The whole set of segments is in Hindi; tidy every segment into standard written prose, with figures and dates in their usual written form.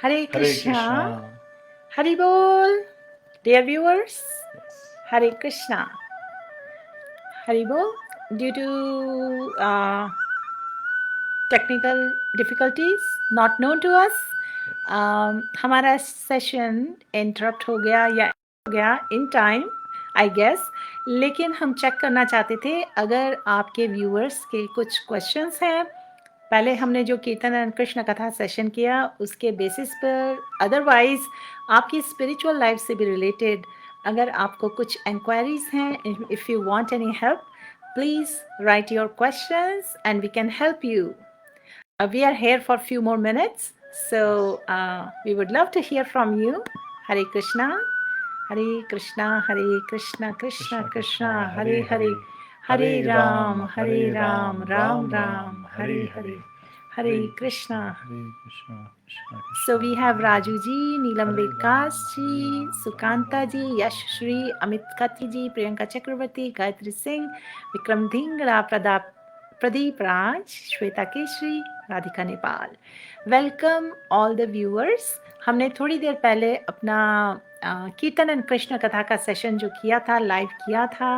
Hare Hare Krishna. Krishna. Hari Bol. Dear viewers, Yes. Hare Krishna. Hari Bol. Due to technical difficulties not known to us, हमारा सेशन इंटरप्ट हो गया या हो गया इन टाइम आई गेस, लेकिन हम चेक करना चाहते थे अगर आपके व्यूअर्स के कुछ क्वेश्चंस हैं। पहले हमने जो कीर्तन एंड कृष्ण कथा सेशन किया उसके बेसिस पर, अदरवाइज आपकी स्पिरिचुअल लाइफ से भी रिलेटेड अगर आपको कुछ इंक्वायरीज हैं, if you want any help, please write your questions and we can help you. We are here for a few more minutes, so we would love to hear from you. Hare Krishna, Hare Krishna, Hare Krishna, Krishna Krishna, Hare Hare, Hare Ram, Hare Ram, Ram Ram, Hare Hare, Hare Krishna. Hare Krishna, Krishna Krishna. So we have Raju ji, Neelam Hare Vikas Ram, ji, Hare Ram, Sukanta Ram ji, Ram, Yash Shri, Amit Khatri ji, Priyanka Chakravarti, Gayatri Singh, Vikram Dhingra, Pradeep Raj, Shweta Keshri, Radhika Nepal. Welcome all the viewers. हमने थोड़ी देर पहले अपना कीर्तन एंड कृष्ण कथा का सेशन जो किया था, लाइव किया था,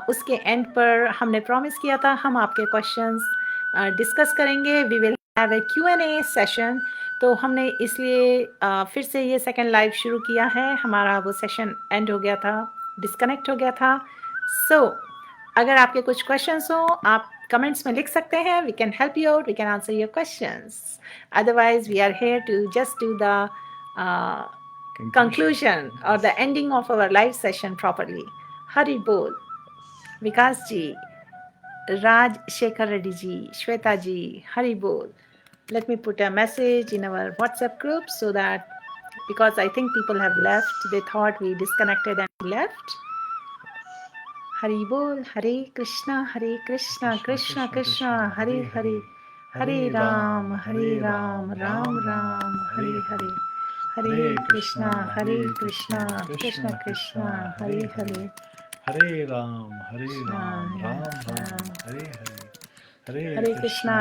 उसके एंड पर हमने प्रॉमिस किया था हम आपके क्वेश्चंस डिस्कस करेंगे. We will have a Q&A session. तो हमने इसलिए फिर से ये सेकंड लाइव शुरू किया है. हमारा वो सेशन एंड हो गया था, डिस्कनेक्ट हो गया था. सो अगर आपके कुछ क्वेश्चंस हो आप कमेंट्स में लिख सकते हैं. We can help you out, we can answer your questions. Otherwise we are here to just do the conclusion or the ending of our live session properly. Hari Bol. Vikas ji, Raj Shekhar Reddy ji, Shweta ji, Hari Bol. Let me put a message in our WhatsApp group so that, because I think people have left, they thought we disconnected and left. Hari Bol, Hare Krishna, Krishna Krishna, Hare Hare, Hare Ram, Ram Ram, Hare Hare, Hare Krishna, Krishna Krishna, Hare Hare, Hare Ram, Ram Ram, Hare Hare. Hare Krishna,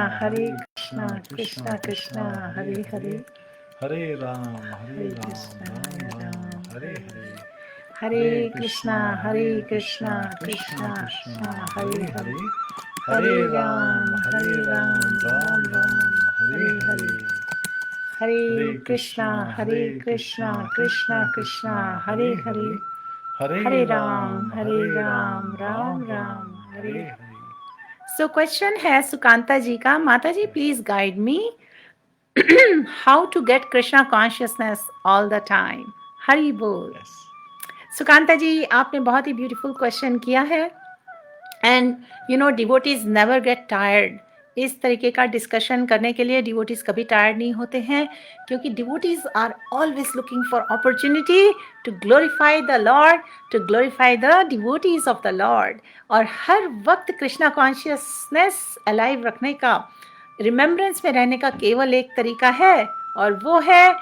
Krishna Krishna, Hare Hare, Hare Ram, Ram Ram, Hare Hare. Hare Krishna, Krishna Krishna, Hare Hare, Hare Ram, Ram Ram, Hare Hare, Hare Krishna, Krishna Krishna, Hare Hare, Hare Ram, Ram Ram, Hare Hare. So question है सुकांता जी का. माता जी please guide me how to get Krishna consciousness all the time. Hari Bol. Yes. Sukanta जी आपने बहुत ही ब्यूटीफुल क्वेश्चन किया है. And you know devotees never get tired. इस तरीके का डिस्कशन करने के लिए डिवोटीज कभी टायर्ड नहीं होते हैं, क्योंकि devotees are always looking for opportunity to glorify the Lord, to glorify the devotees of the Lord. और हर वक्त कृष्णा कॉन्शियसनेस अलाइव रखने का, रिमेम्बरेंस में रहने का केवल एक तरीका है, और वो है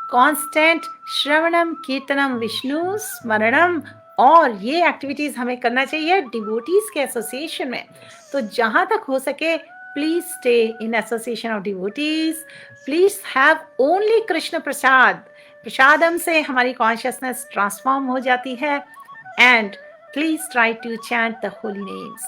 कांस्टेंट श्रवणम कीर्तनम विष्णु स्मरणम. और ये एक्टिविटीज़ हमें करना चाहिए डिवोटीज़ के एसोसिएशन में. तो जहाँ तक हो सके please stay in association of devotees. Please have only Krishna prasad. Prasadam से हमारी कॉन्शियसनेस ट्रांसफॉर्म हो जाती है. And please try to chant the holy names.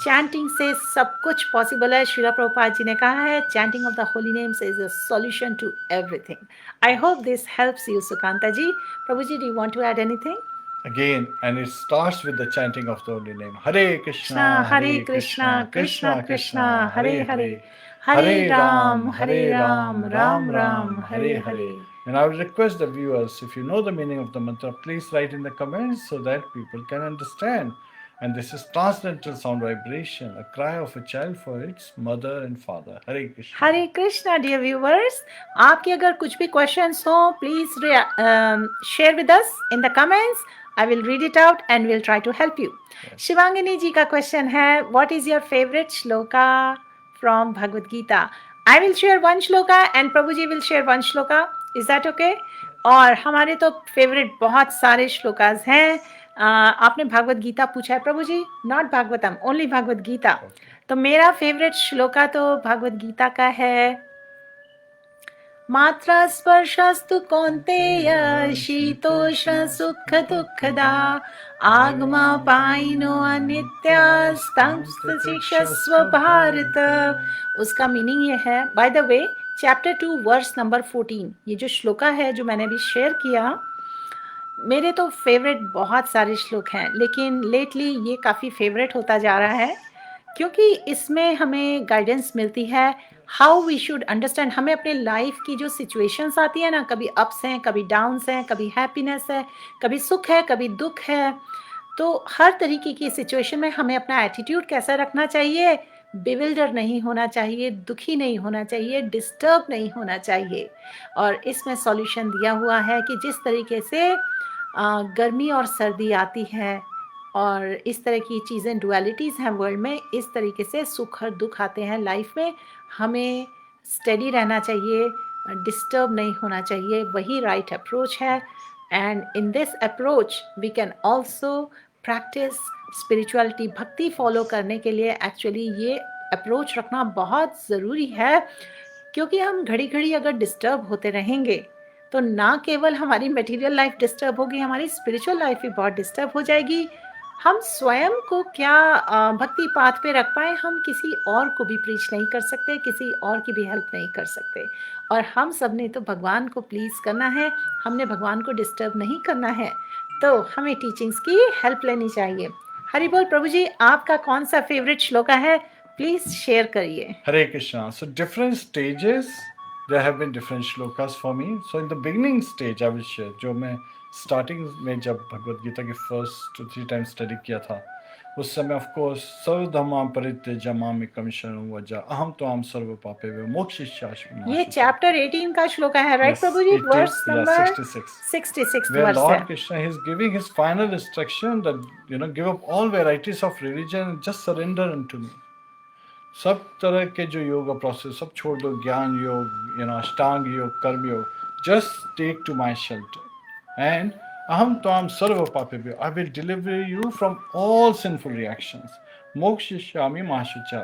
Chanting से सब कुछ पॉसिबल है. श्रीला प्रभुपाद जी ने कहा है chanting of the holy names is a solution to everything. I hope this helps you Sukanta ji. Prabhu ji, do you want to add anything? Again, and it starts with the chanting of the holy name. Hare Krishna, Hare Krishna, Krishna Krishna Krishna, Hare Hare Hare, Hare. Hare Ram, Ram Ram Ram, Hare Hare. And I would request the viewers, if you know the meaning of the mantra, please write in the comments so that people can understand. And this is transcendental sound vibration, a cry of a child for its mother and father. Hare Krishna. Hare Krishna, dear viewers. आपके अगर कुछ भी questions हो, please share with us in the comments. I will read it out and we'll try to help you. Yes. Shivangini जी का question है, what is your favorite shloka from Bhagavad Gita? I will share one shloka and Prabhu ji will share one shloka. Is that okay? और हमारे तो फेवरेट बहुत सारे श्लोकास हैं. आपने भागवत गीता पूछा है प्रभु जी, नॉट भागवतम, ओनली भागवत गीता. तो मेरा फेवरेट श्लोका तो भागवत गीता का है, मात्रा स्पर्शस्तु कौन्तेय शीतोष्ण सुख दुःखदा आगमापायिनो अनित्यास्तंशिक्षस्व भारत। उसका मीनिंग ये है, by the way chapter 2 verse number 14, ये जो श्लोका है जो मैंने अभी शेयर किया, मेरे तो फेवरेट बहुत सारे श्लोक हैं, लेकिन लेटली ये काफ़ी फेवरेट होता जा रहा है क्योंकि इसमें हमें गाइडेंस मिलती है हाउ वी शुड अंडरस्टैंड। हमें अपने लाइफ की जो सिचुएशंस आती है ना, कभी अप्स हैं, कभी डाउन्स हैं, कभी हैप्पीनेस है, कभी सुख है, कभी दुख है, तो हर तरीके की सिचुएशन में हमें अपना एटीट्यूड कैसा रखना चाहिए, बिविल्डर नहीं होना चाहिए, दुखी नहीं होना चाहिए, डिस्टर्ब नहीं होना चाहिए। और इसमें सॉल्यूशन दिया हुआ है कि जिस तरीके से गर्मी और सर्दी आती है और इस तरह की चीज़ें डुअलिटीज़ हैं वर्ल्ड में, इस तरीके से सुख और दुख आते हैं लाइफ में, हमें स्टेडी रहना चाहिए, डिस्टर्ब नहीं होना चाहिए, वही राइट अप्रोच है। And in this approach we can also practice spirituality. भक्ति फॉलो करने के लिए एक्चुअली ये अप्रोच रखना बहुत ज़रूरी है, क्योंकि हम घड़ी घड़ी अगर डिस्टर्ब होते रहेंगे तो ना केवल हमारी मटेरियल लाइफ डिस्टर्ब होगी, हमारी स्पिरिचुअल लाइफ भी बहुत डिस्टर्ब हो जाएगी। हम स्वयं को क्या भक्ति पाथ पे रख पाए, हम किसी और को भी प्रीच नहीं कर सकते, किसी और की भी हेल्प नहीं कर सकते। और हम सब ने तो भगवान को प्लीज़ करना है, हमने भगवान को डिस्टर्ब नहीं करना है, तो हमें टीचिंग्स की हेल्प लेनी चाहिए। हरि बोल प्रभु जी, आपका कौन सा फेवरेट श्लोका है, प्लीज़ शेयर करिए। Hare Krishna. So different stages, there have been different shlokas for me. So in the beginning stage, I will share. जो मैं starting में जब भगवद गीता के first 2-3 times study किया था, उस समय of course सर्वधर्मां परित्यज्य माम एकं शरणं व्रज अहम त्वां सर्व पापेभ्यो मोक्षयिष्यामि। ये चैप्टर 18 का श्लोका है, right Prabhu ji? Verse number 66 where verse Lord है। Krishna is giving his final instruction that give up all varieties of religion and just surrender unto me. सब तरह के जो योगा प्रोसेस सब छोड़ दो, ज्ञान योग, अष्टांग yoga, karma yoga, just take to my shelter and अहम त्वाम सर्व पापेभ्यो, I will deliver you from all sinful reactions, मोक्षयिष्यामि मा शुचा,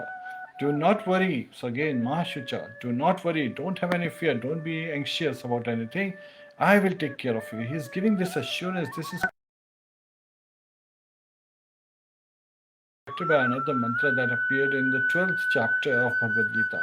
do not worry. So again, Mahashucha, do not worry, don't have any fear, don't be anxious about anything, I will take care of you. He is giving this assurance. This is by another mantra that appeared in the 12th chapter of Bhagavad Gita.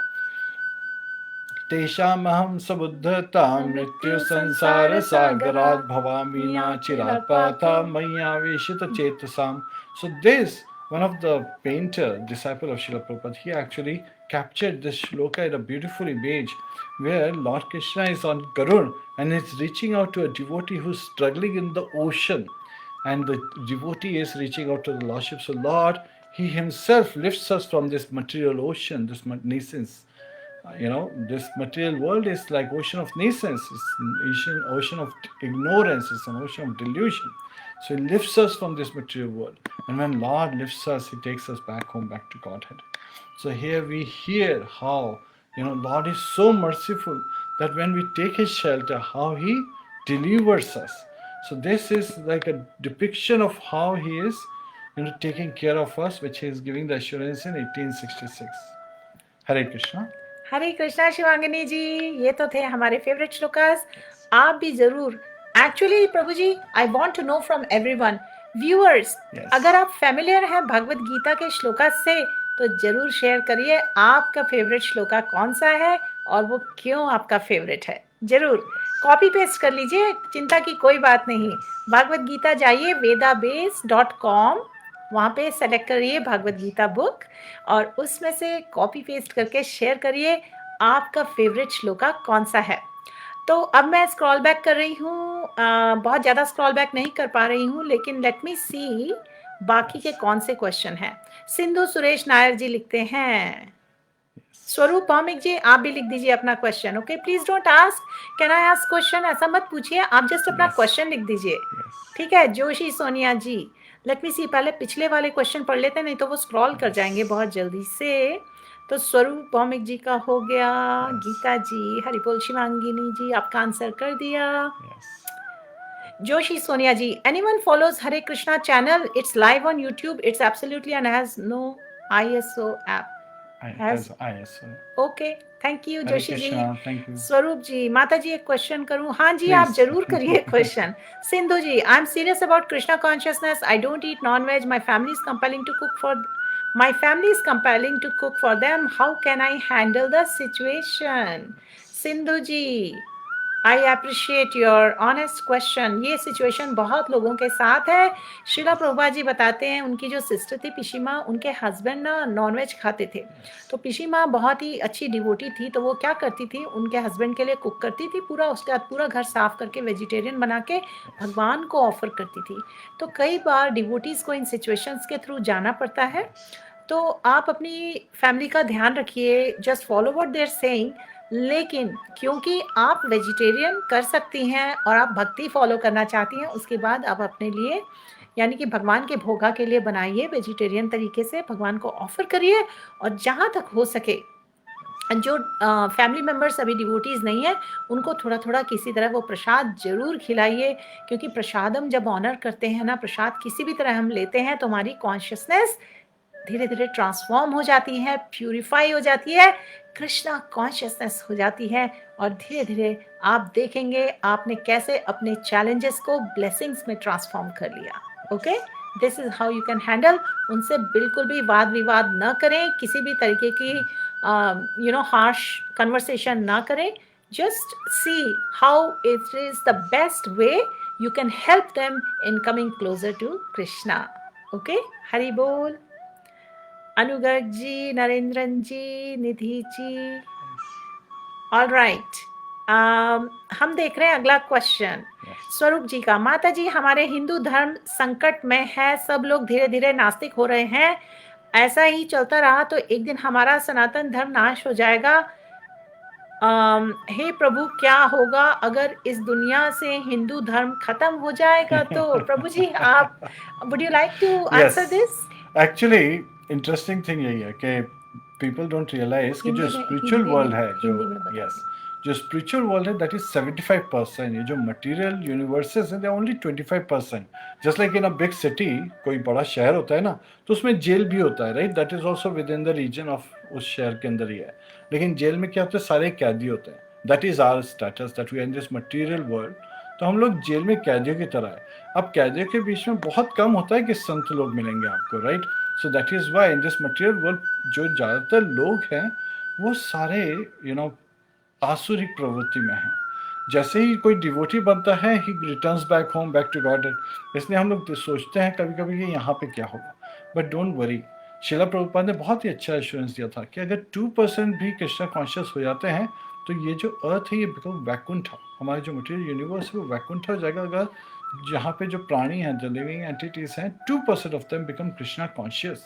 तेषामहं सबुद्धतां मृत्यु संसार सागरात् भवामि नाचिरात् Partha मय्यावेशित चेतसाम्. So this, one of the painter, disciple of Srila Prabhupada, he actually captured this shloka in a beautiful image where Lord Krishna is on Garud and is reaching out to a devotee who's struggling in the ocean, and the devotee is reaching out to the Lordship. So Lord, he himself lifts us from this material ocean, this nascence. This material world is like ocean of naissance, it's an ocean of ignorance, it's an ocean of delusion. So he lifts us from this material world, and when Lord lifts us, he takes us back home, back to Godhead. So here we hear how Lord is so merciful that when we take his shelter, how he delivers us. So this is like a depiction of how he is taking care of us, which he is giving the assurance in 1866. Hare Krishna. Hare Krishna Shivangini जी, ये तो थे हमारे फेवरेट श्लोकास। आप भी जरूर, actually Prabhu ji, I want to know from everyone viewers, अगर आप फेमिलियर हैं भगवत गीता के श्लोकास से तो जरूर शेयर करिए आपका फेवरेट श्लोका कौन सा है और वो क्यों आपका फेवरेट है। जरूर कॉपी पेस्ट कर लीजिए, चिंता की कोई बात नहीं। भागवत गीता जाइए vedabase.com, वहाँ पे सेलेक्ट करिए भागवत गीता बुक और उसमें से कॉपी पेस्ट करके शेयर करिए आपका फेवरेट श्लोका कौन सा है। तो अब मैं स्क्रॉल बैक कर रही हूँ, बहुत ज़्यादा स्क्रॉल बैक नहीं कर पा रही हूँ, लेकिन लेट मी सी बाकी के कौन से क्वेश्चन हैं। सिंधु सुरेश नायर जी लिखते हैं, स्वरूप भौमिक जी आप भी लिख दीजिए अपना question. Okay, please don't ask can I ask question, ऐसा मत पूछिए, आप जस्ट अपना क्वेश्चन लिख दीजिए, ठीक है। जोशी सोनिया जी, लेट मी सी, पहले पिछले वाले क्वेश्चन पढ़ लेते हैं, नहीं तो वो स्क्रॉल कर जाएंगे बहुत जल्दी से। तो स्वरूप भौमिक जी का हो गया, गीता जी, हरिपोल शिवांगिनी जी आपका आंसर कर दिया। Joshi Sonia ji, anyone follows Hare Krishna channel, it's live on YouTube, it's absolutely and has no ISO app. Has Yes. Okay, thank you Hare Joshi ji. Krishna. Thank you. स्वरूप जी, माता जी एक क्वेश्चन करूं? हाँ जी, आप Please. जरूर करिए question. Sindhu ji, I am serious about Krishna consciousness, I don't eat non veg, my family is compelling to cook for them, how can I handle the situation? Sindhu ji, I appreciate your honest question. ये सिचुएशन बहुत लोगों के साथ है। शिला प्रभुपाद जी बताते हैं, उनकी जो सिस्टर थी पिशीमा, उनके हस्बैंड ना नॉनवेज खाते थे। तो पिशीमा बहुत ही अच्छी डिवोटी थी, तो वो क्या करती थी, उनके हस्बैंड के लिए कुक करती थी पूरा, उसके बाद पूरा घर साफ करके वेजिटेरियन बना के भगवान को ऑफर करती थी। तो कई बार डिवोटीज़ को इन सिचुएशंस के थ्रू जाना पड़ता है। तो आप अपनी फैमिली का ध्यान रखिए, just follow what they are saying. लेकिन क्योंकि आप वेजिटेरियन कर सकती हैं और आप भक्ति फॉलो करना चाहती हैं, उसके बाद आप अपने लिए यानी कि भगवान के भोगा के लिए बनाइए, वेजिटेरियन तरीके से भगवान को ऑफर करिए। और जहाँ तक हो सके, जो फैमिली मेम्बर्स अभी डिवोटीज़ नहीं है, उनको थोड़ा थोड़ा किसी तरह वो प्रसाद जरूर खिलाइए, क्योंकि प्रसादम जब ऑनर करते हैं ना, प्रसाद किसी भी तरह हम लेते हैं, तो हमारी कॉन्शियसनेस धीरे धीरे ट्रांसफॉर्म हो जाती है, प्यूरिफाई हो जाती है, कृष्णा कॉन्शियसनेस हो जाती है। और धीरे धीरे आप देखेंगे आपने कैसे अपने चैलेंजेस को ब्लेसिंग्स में ट्रांसफॉर्म कर लिया। Okay, this is how you can handle. उनसे बिल्कुल भी वाद विवाद न करें, किसी भी तरीके की हार्श कन्वर्सेशन ना करें। Just see how it is the best way you can help them in coming closer to Krishna. Okay, Hari बोल। Anugarh ji, Narendran ji, Nidhi ji, all right. हम देख रहे हैं अगला क्वेश्चन स्वरूप जी का। माता जी, हमारे हिंदू धर्म संकट में है, सब लोग धीरे धीरे नास्तिक हो रहे हैं, ऐसा ही चलता रहा तो एक दिन हमारा सनातन धर्म नाश हो जाएगा। हे प्रभु, क्या होगा अगर इस दुनिया से हिंदू धर्म खत्म हो जाएगा तो? प्रभु जी, आप would you like to answer this? Actually interesting thing यही है कि पीपल डोंट रियलाइज कि जो स्पिरिचुअल वर्ल्ड है, जो यस जो स्पिरिचुअल वर्ल्ड है, दैट इज 75%। ये जो मटेरियल यूनिवर्सेस हैं, they only 25%। Just like in a big city, कोई बड़ा शहर होता है ना, तो उसमें जेल भी होता है, right? That is also within the region of उस शहर के अंदर ही है। लेकिन जेल में क्या होता है, सारे कैदी होते हैं। That is our status, that we are in this material world. तो हम लोग जेल में कैदियों की तरह है। अब कैदियों के बीच में बहुत कम होता है कि संत लोग मिलेंगे आपको, right? So that is why in this material world जो ज़्यादातर लोग हैं वो सारे आसुरिक प्रवृत्ति में हैं। जैसे ही कोई डिवोटी बनता है, he returns back home, back to God. इसलिए हम लोग सोचते हैं कभी कभी कि यहाँ पे क्या होगा, बट डोंट वरी। शिला प्रभुपाद ने बहुत ही अच्छा एश्योरेंस दिया था कि अगर 2% भी कृष्णा कॉन्शियस हो जाते हैं तो ये जो अर्थ है ये बिकम वैकुंठ, हमारे जो मटेरियल यूनिवर्स है वो वैकुंठ हो जाएगा। अगर जहाँ पे जो प्राणी हैं, जो लिविंग एंटिटीज हैं, 2% of them become Krishna conscious.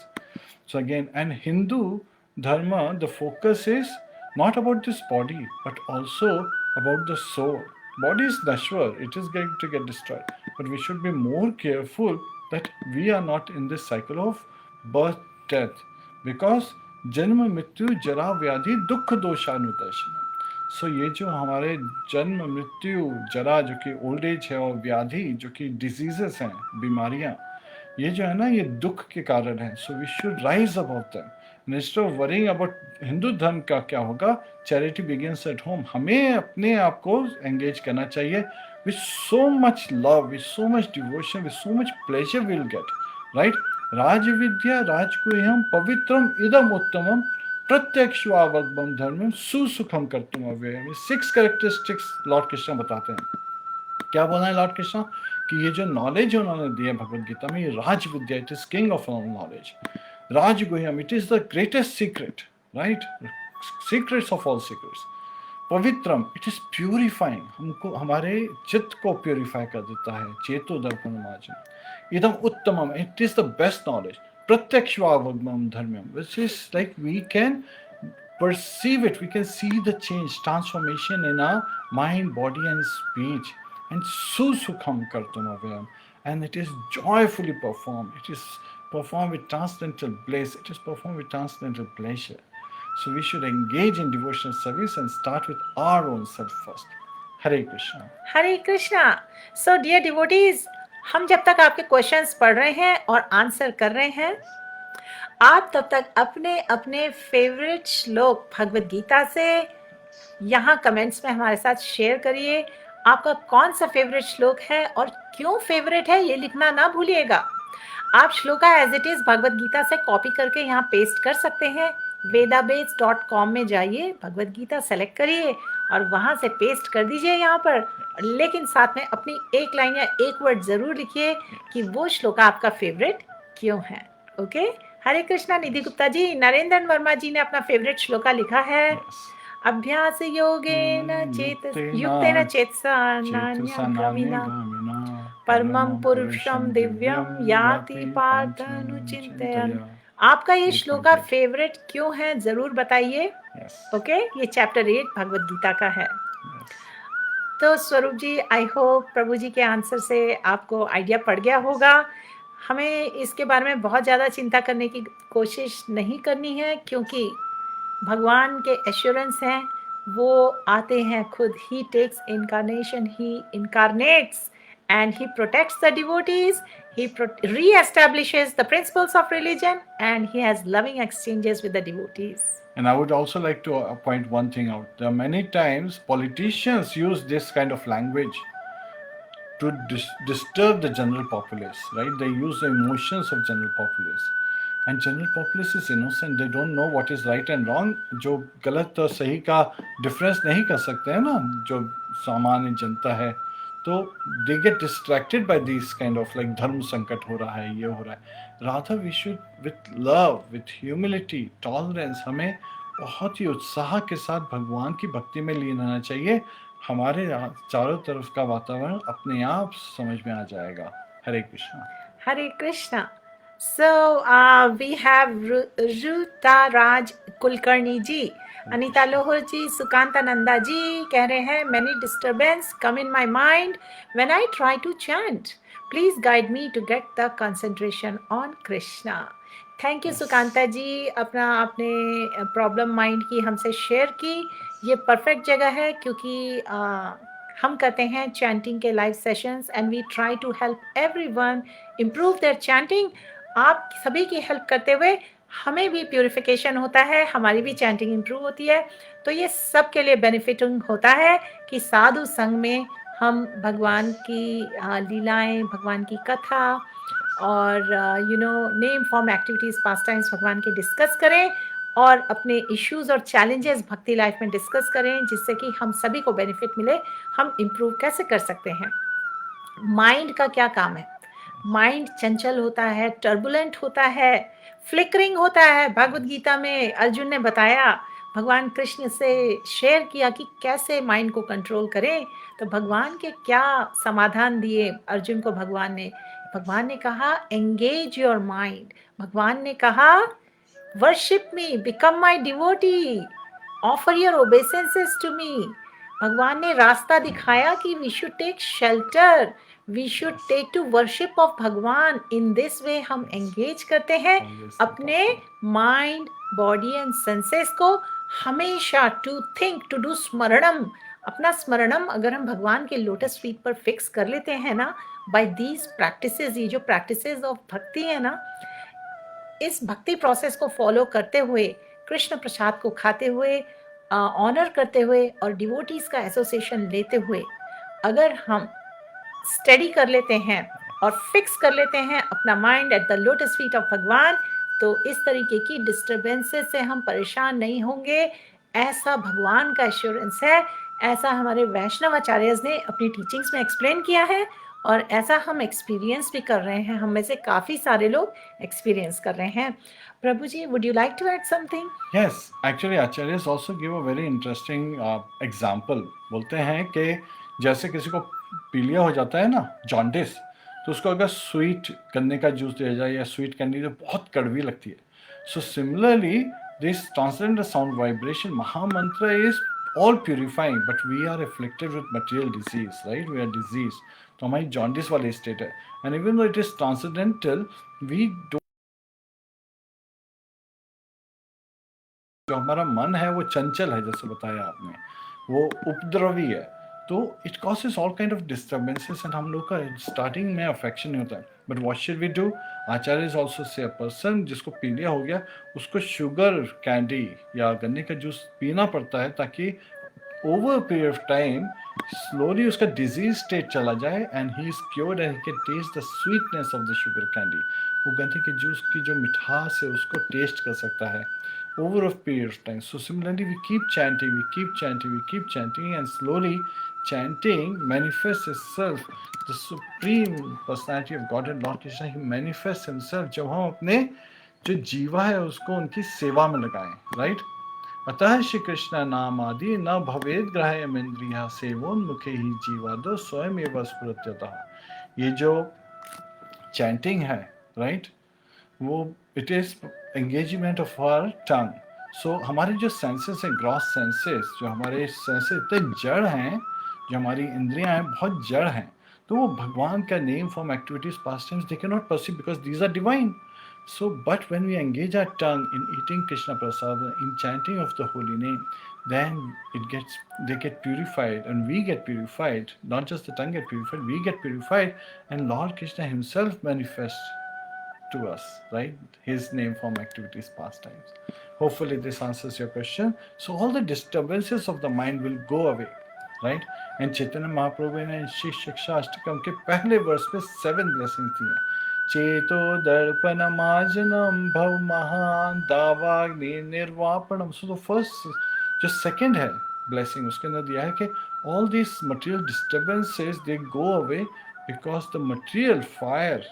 So again, and Hindu dharma, the focus is not about this body, but also about the soul. Body is nashwar, it is going to get destroyed. But we should be more careful that we are not in this cycle of birth, death. Because जन्म मृत्यु जरा व्याधि दुख दोषानुदर्शन। सो ये जो हमारे जन्म मृत्यु जरा जो कि ओल्ड एज है, और व्याधि जो कि डिजीजेस हैं, बीमारियां, ये जो है ना, ये दुख के कारण है। So we should rise about them instead of worrying about Hindu dharma का क्या होगा। Charity begins at home. हमें अपने आप को एंगेज करना चाहिए with so much love, with so much devotion, with so much pleasure will get, right? राज विद्या राजगुह्यम पवित्रम इदम उत्तमम प्रत्यक्षवावगमम धर्मम सुसुखम कर्तुम अव्ययम। 6 कैरेक्टरिस्टिक्स लॉर्ड कृष्ण बताते हैं। क्या बोला है लॉर्ड कृष्ण कि ये जो नॉलेज उन्होंने दी है भगवद गीता में, ये राज विद्या, it is king of all knowledge. राजगुह्यम, it is the greatest secret, right? Secrets of all secrets. पवित्रम, इट इज प्यूरिफाइंग, हमको हमारे चित्त को प्यूरिफाई कर देता है। चेतो दर्पण मार्जन। इदम उत्तमम, it is the best knowledge. प्रत्यक्षवावगमम धर्मम, which is like we can perceive it, we can see the change, transformation in our mind, body and speech. And susukham kartum avyam, and it is joyfully performed. It is performed with transcendental bliss, it is performed with transcendental pleasure. So we should engage in devotional service and start with our own self first. Hare Krishna. Hare Krishna. So dear devotees, हम जब तक आपके क्वेश्चंस पढ़ रहे हैं और आंसर कर रहे हैं, आप तब तक अपने अपने फेवरेट श्लोक भगवत गीता से यहाँ कमेंट्स में हमारे साथ शेयर करिए। आपका कौन सा फेवरेट श्लोक है और क्यों फेवरेट है ये लिखना ना भूलिएगा। आप shloka as it is Bhagavad Gita से कॉपी करके यहाँ पेस्ट कर सकते हैं। vedabase.com में जाइए, भगवत गीता सेलेक्ट करिए और वहां से पेस्ट कर दीजिए यहाँ पर। लेकिन साथ में अपनी एक लाइन या एक वर्ड जरूर लिखिए कि वो श्लोका आपका फेवरेट क्यों है। ओके, हरे कृष्णा। निधि गुप्ता जी, नरेंद्र वर्मा जी ने अपना फेवरेट श्लोका लिखा है। Yes. अभ्यास योगेन युक्तेन चेतसा नान्यगामिना परमं पुरुषं दिव्यं याति पार्थानुचिन्तयन्। आपका ये श्लोका फेवरेट क्यों है जरूर बताइए। ओके, ये चैप्टर 8 भगवत गीता का है। तो स्वरूप जी, आई होप प्रभु जी के आंसर से आपको आइडिया पड़ गया होगा। हमें इसके बारे में बहुत ज़्यादा चिंता करने की कोशिश नहीं करनी है, क्योंकि भगवान के एश्योरेंस हैं, वो आते हैं खुद। He takes incarnation, he incarnates and he protects the devotees, he re-establishes the principles of religion, and he has loving exchanges with the devotees. And I would also like to point one thing out. There are many times politicians use this kind of language to disturb the general populace, right? They use the emotions of general populace. And general populace is innocent. They don't know what is right and wrong. जो गलत और सही का डिफरेंस नहीं कर सकते हैं ना, जो सामान्य जनता है, तो they get distracted by these kind of like धर्म संकट हो रहा है, ये हो रहा है. Rather we should with love, with humility, tolerance, हमें बहुत ही उत्साह के साथ भगवान की भक्ति में लीन होना चाहिए. हमारे चारों तरफ का वातावरण अपने आप समझ में आ जाएगा. हरे कृष्णा. हरे Krishna. So we have Ruta Raj Kulkarni ji, Anita Lohar ji, Sukanta Nanda ji कह रहे हैं, many disturbance come in my mind when I try to chant. Please guide me to get the concentration on Krishna. Thank you Sukanta ji, अपना आपने प्रॉब्लम माइंड की हमसे शेयर की. ये परफेक्ट जगह है, क्योंकि हम करते हैं चैंटिंग के live sessions and we try to help everyone improve their chanting. आप सभी की हेल्प करते हुए हमें भी प्यूरिफिकेशन होता है, हमारी भी चैंटिंग इम्प्रूव होती है. तो ये सब के लिए बेनिफिटिंग होता है कि साधु संग में हम भगवान की लीलाएं, भगवान की कथा और नेम फॉर्म एक्टिविटीज़, पास टाइम्स भगवान के डिस्कस करें और अपने इश्यूज और चैलेंजेस भक्ति लाइफ में डिस्कस करें, जिससे कि हम सभी को बेनिफिट मिले. हम इम्प्रूव कैसे कर सकते हैं? माइंड का क्या काम है? माइंड चंचल होता है, टर्बुलेंट होता है, फ्लिकरिंग होता है. भगवत गीता में अर्जुन ने बताया, भगवान कृष्ण से शेयर किया कि कैसे माइंड को कंट्रोल करें. तो भगवान के क्या समाधान दिए अर्जुन को भगवान ने? भगवान ने कहा एंगेज योर माइंड. भगवान ने कहा worship me, become my devotee, offer your obeisances to me. भगवान ने रास्ता दिखाया कि we should take shelter, we should take to worship of भगवान. इन दिस वे हम एंगेज करते हैं अपने माइंड, बॉडी एंड सेंसेस को हमेशा टू थिंक, टू डू स्मरणम. अपना स्मरणम अगर हम भगवान के लोटस फीट पर फिक्स कर लेते हैं ना, बाय दीज प्रैक्टिसेस, ये जो प्रैक्टिसेस ऑफ भक्ति है ना, इस भक्ति प्रोसेस को फॉलो करते हुए, कृष्ण प्रसाद को खाते हुए, ऑनर करते हुए और डिवोटीज का एसोसिएशन लेते हुए, अगर हम स्टडी कर लेते हैं और फिक्स कर लेते हैं अपना mind at the lotus feet of भगवान, तो इस तरीके की डिस्टर्बेंसेस से हम परेशान नहीं होंगे. ऐसा भगवान का एश्योरेंस है, ऐसा हमारे वैष्णव आचार्यज ने अपनी टीचिंग्स में एक्सप्लेन किया है और ऐसा हम एक्सपीरियंस भी कर रहे हैं. हम में से काफ़ी सारे लोग एक्सपीरियंस कर रहे हैं. प्रभु जी, would you like to add something? Yes, actually Acharyas also give a very interesting example. बोलते हैं कि जैसे किसी को पीलिया हो जाता है ना, जॉन्डिस, तो उसको अगर स्वीट गन्ने का जूस दिया जाए या स्वीट कैंडी, तो बहुत कड़वी लगती है. So similarly this transcendent sound vibration mahamantra is all purifying, but we are afflicted with material disease, right? We are diseased. तो हमारी जॉन्डिस वाली स्टेट है. And even though it is transcendental, we don't, जो हमारा मन है वो चंचल है, जैसे बताया आपने, वो उपद्रवी है, तो it causes all kind of disturbances. And हम लोग का स्टार्टिंग में अफेक्शन नहीं होता है. But what should we do? Acharya is also say a person जिसको पीलिया हो गया, उसको शुगर कैंडी या गन्ने का जूस पीना पड़ता है ताकि over period of time slowly उसका डिजीज स्टेट चला जाए and he is cured and he can taste the sweetness of the sugar candy. वो गन्ने के जूस की जो मिठास है उसको टेस्ट कर सकता है over a period of time. So similarly, we keep chanting, we keep chanting, we keep chanting, and slowly chanting manifests itself. The supreme personality of God and Lord Krishna, he manifests himself जब हम अपने जो जीवा है उसको उनकी सेवा में लगाएं, राइट? अतः श्री कृष्ण नाम आदि न भवेद ग्राह्यमिंद्रियः सेवोन्मुखे ही जीवादो स्वयं एव स्फुरत्यतः। ये जो चैंटिंग है, राइट, वो it is engagement of our tongue. So हमारे जो सेंसेस हैं, ग्रॉस सेंसेस, जो हमारे सेंसेस इतने जड़ हैं, जो हमारी इंद्रियां हैं बहुत जड़ हैं, तो वो भगवान का name form activities pastimes they can not perceive because these are divine. So, but when we engage our tongue in eating Krishna Prasada, in chanting of the holy name, then they get purified, and we get purified. Not just the tongue get purified, we get purified, and Lord Krishna Himself manifests to us, right? His name form activities, pastimes. Hopefully, this answers your question. So, all the disturbances of the mind will go away, right? And Chaitanya Mahaprabhu ने श्री शिक्षा अष्टकम के पहले वर्ष में 7 blessings दी हैं। चेतो दर्पण मार्जनम भव महान दावाग्नि निर्वापणम। सो द फर्स्ट जो सेकंड है ब्लेसिंग उसके अंदर दिया है कि all this material disturbances they go away because the material fire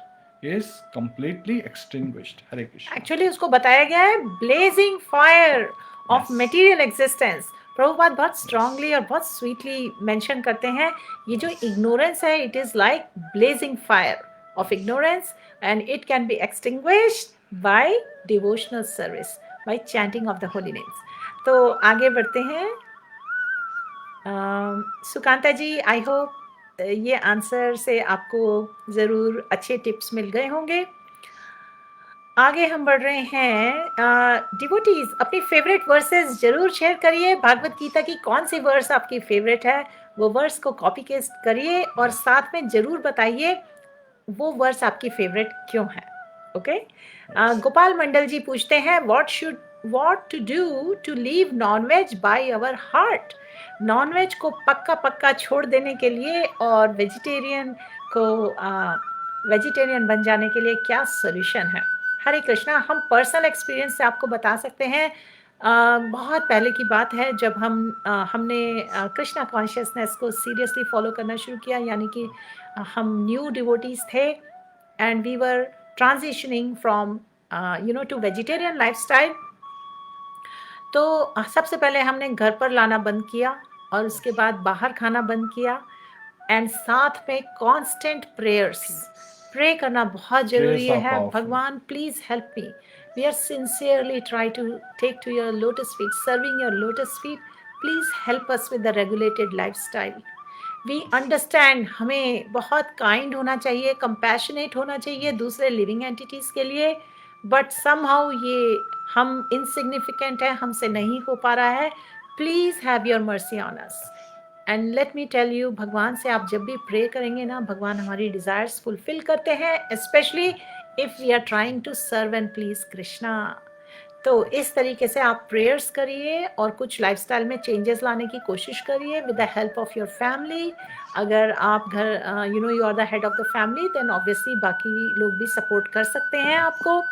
is completely extinguished. Hare Krishna. Actually उसको बताया गया है blazing fire of Yes. Material existence. Prabhupada बहुत स्ट्रांगली और बहुत स्वीटली मेंशन करते हैं ये जो इग्नोरेंस है, it is like blazing fire of ignorance, and it can be extinguished by devotional service, by chanting of the holy names. तो आगे बढ़ते हैं। सुकांता जी, आई होप ये आंसर से आपको ज़रूर अच्छे टिप्स मिल गए होंगे। आगे हम बढ़ रहे हैं। डिवोटीज अपनी फेवरेट वर्सेस जरूर शेयर करिए। भागवत गीता की कौन सी वर्स आपकी फेवरेट है, वो वर्स को कॉपी पेस्ट करिए और साथ में जरूर बताइए वो वर्स आपकी फेवरेट क्यों है। ओके। गोपाल मंडल जी पूछते हैं what to do to leave nonveg by our heart. Nonveg को पक्का पक्का छोड़ देने के लिए और वेजिटेरियन बन जाने के लिए क्या सोल्यूशन है। हरे कृष्णा। हम पर्सनल एक्सपीरियंस से आपको बता सकते हैं। बहुत पहले की बात है जब हमने कृष्णा कॉन्शियसनेस को सीरियसली फॉलो करना शुरू किया, यानी कि हम न्यू डिवोटीज थे and we were transitioning from to vegetarian lifestyle. तो सबसे पहले हमने घर पर लाना बंद किया और उसके बाद बाहर खाना बंद किया एंड साथ में कांस्टेंट प्रेयर्स, प्रे करना बहुत जरूरी है। Bhagwan please help me, we are sincerely try to take to your lotus feet, serving your lotus feet, please help us with the regulated lifestyle. We understand हमें बहुत काइंड होना चाहिए, कंपैशनेट होना चाहिए दूसरे लिविंग एंटिटीज के लिए, बट समहाउ ये हम इनसिग्निफिकेंट है, हमसे नहीं हो पा रहा है। Please have your mercy on us. And let me tell you, भगवान से आप जब भी प्रे करेंगे ना, भगवान हमारी डिजायर्स फुलफिल करते हैं, specially if we are trying to serve and please Krishna. तो इस तरीके से आप प्रेयर्स करिए और कुछ लाइफस्टाइल में चेंजेस लाने की कोशिश करिए with the help of your family. अगर आप घर you are the head of the family, then obviously बाकी लोग भी सपोर्ट कर सकते हैं आपको।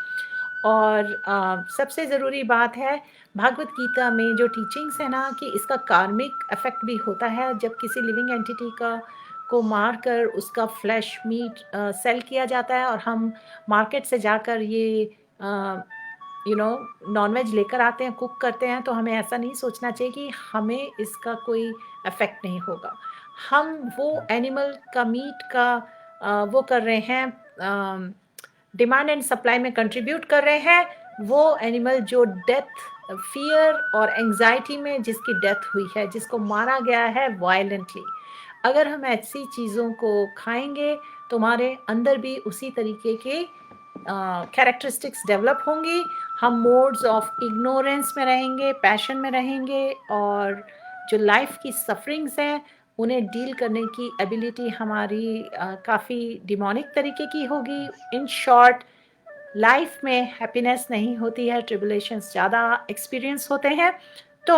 और सबसे ज़रूरी बात है, भागवत गीता में जो टीचिंग्स है ना, कि इसका कार्मिक इफेक्ट भी होता है। जब किसी लिविंग एंटिटी को मारकर उसका फ्लैश मीट सेल किया जाता है और हम मार्केट से जाकर ये नॉनवेज लेकर आते हैं, कुक करते हैं, तो हमें ऐसा नहीं सोचना चाहिए कि हमें इसका कोई इफेक्ट नहीं होगा। हम वो एनिमल का मीट का वो कर रहे हैं, डिमांड एंड सप्लाई में कंट्रीब्यूट कर रहे हैं। वो एनिमल जो डेथ, फियर और एंजाइटी में जिसकी डेथ हुई है, जिसको मारा गया है वायलेंटली, अगर हम ऐसी चीज़ों को खाएंगे तो हमारे अंदर भी उसी तरीके के कैरेक्टरिस्टिक्स डेवलप होंगी। हम मोड्स ऑफ इग्नोरेंस में रहेंगे, पैशन में रहेंगे, और जो लाइफ की सफरिंग्स हैं उन्हें डील करने की एबिलिटी हमारी काफ़ी डिमोनिक तरीके की होगी। इन शॉर्ट, लाइफ में हैप्पीनेस नहीं होती है, ट्रिबुलेशंस ज़्यादा एक्सपीरियंस होते हैं। तो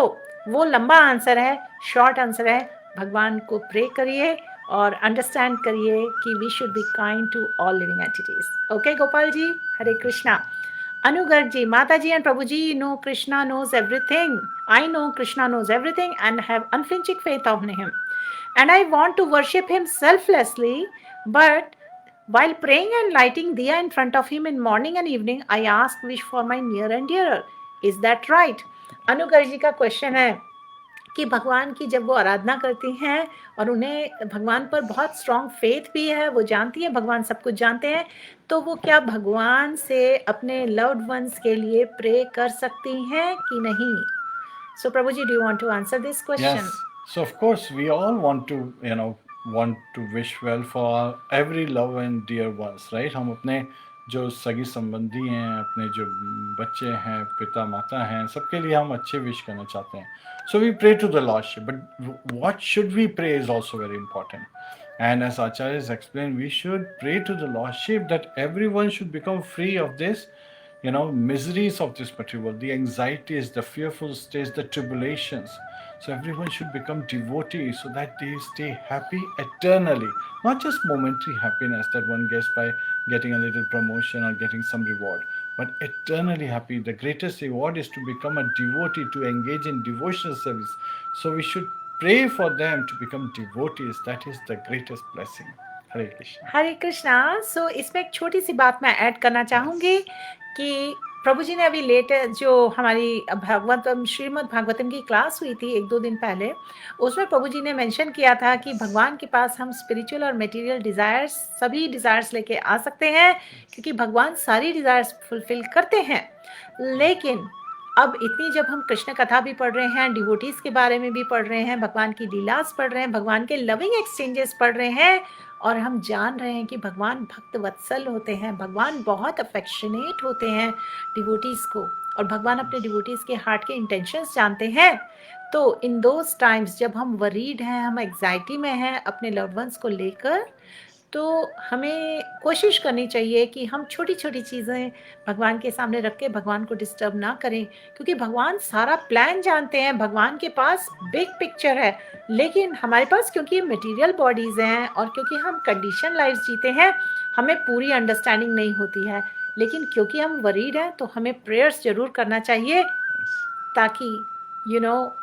वो लंबा आंसर है, शॉर्ट आंसर है, भगवान को प्रे करिए और अंडरस्टैंड करिए कि we should be kind to all living entities. Okay Gopal ji, Hare Krishna. Anugarg ji, माता जी एंड प्रभु ji, no Krishna knows everything. I know Krishna knows everything and have unflinching faith on him. And I want to worship him selflessly, but while praying and lighting diya in front of him in morning and evening, I ask wish for my near and dearer. Is that right? अनुगर जी का क्वेश्चन है कि भगवान की जब वो आराधना करती हैं और उन्हें भगवान पर बहुत स्ट्रॉन्ग फेथ भी है, वो जानती है भगवान सब कुछ जानते हैं, तो वो क्या भगवान से अपने लव्ड वंस के लिए प्रे कर सकती हैं कि नहीं? So Prabhuji, do you want to answer this question? Yes. So of course we all want to, want to wish well for our every love and dear ones, right? हम अपने जो सगी संबंधी हैं, अपने जो बच्चे हैं, पिता माता हैं, सबके लिए हम अच्छे विश करना चाहते हैं. So we pray to the Lordship, but what should we pray is also very important. And as Acharya has explained, we should pray to the Lordship that everyone should become free of this, miseries of this material world, the anxieties, the fearful states, the tribulations. So everyone should become devotees so that they stay happy eternally, not just momentary happiness that one gets by getting a little promotion or getting some reward, but eternally happy. The greatest reward is to become a devotee, to engage in devotional service. So we should pray for them to become devotees. That is the greatest blessing. हरे कृष्णा. हरे कृष्णा. सो इसमें एक छोटी सी बात मैं ऐड करना चाहूँगी कि प्रभु जी ने अभी लेटेस्ट जो हमारी भागवतम, श्रीमद् भागवतम की क्लास हुई थी 1-2 दिन पहले, उसमें प्रभु जी ने मेंशन किया था कि भगवान के पास हम स्पिरिचुअल और मटेरियल डिज़ायर्स, सभी डिज़ायर्स लेके आ सकते हैं, क्योंकि भगवान सारी डिज़ायर्स फुलफिल करते हैं. लेकिन अब इतनी जब हम कृष्ण कथा भी पढ़ रहे हैं, डिवोटीज के बारे में भी पढ़ रहे हैं, भगवान की लीलास पढ़ रहे हैं, भगवान के लविंग एक्सचेंजेस पढ़ रहे हैं, और हम जान रहे हैं कि भगवान भक्त वत्सल होते हैं, भगवान बहुत अफेक्शनेट होते हैं डिवोटीज को, और भगवान अपने डिवोटीज के हार्ट के इंटेंशंस जानते हैं. तो इन दोज टाइम्स जब हम वरीड हैं, हम एग्जाइटी में हैं अपने लव्ड वंस को लेकर, तो हमें कोशिश करनी चाहिए कि हम छोटी छोटी चीज़ें भगवान के सामने रख के भगवान को डिस्टर्ब ना करें, क्योंकि भगवान सारा प्लान जानते हैं, भगवान के पास बिग पिक्चर है. लेकिन हमारे पास क्योंकि मटेरियल बॉडीज़ हैं और क्योंकि हम कंडीशन लाइफ जीते हैं, हमें पूरी अंडरस्टैंडिंग नहीं होती है. लेकिन क्योंकि हम वरीड हैं तो हमें प्रेयर्स ज़रूर करना चाहिए, ताकि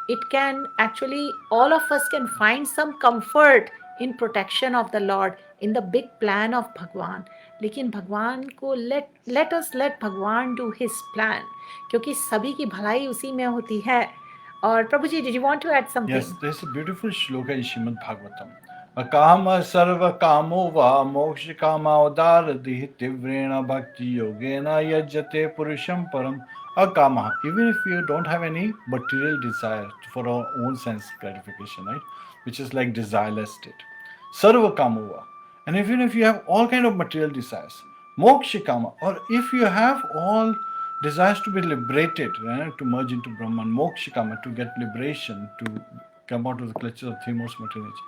it can actually, all of us can find some comfort in protection of the Lord, in the big plan of भगवान. लेकिन भगवान को let us let भगवान do his plan, क्योंकि सभी की भलाई उसी में होती है. और प्रभु जी, did you want to add something? Yes, there's a beautiful shloka in Srimad Bhagavatam. Akama sarva kamo va moksha kama udaradihi tivrena bhakti yogena yajjate purusham param akama. Even if you don't have any material desire for our own sense gratification, right? Which is like desireless state. Sarva kamo va. And even if you have all kind of material desires, moksha kama, or if you have all desires to be liberated, right? To merge into Brahman, moksha kama, to get liberation, to come out of the clutches of three modes material nature.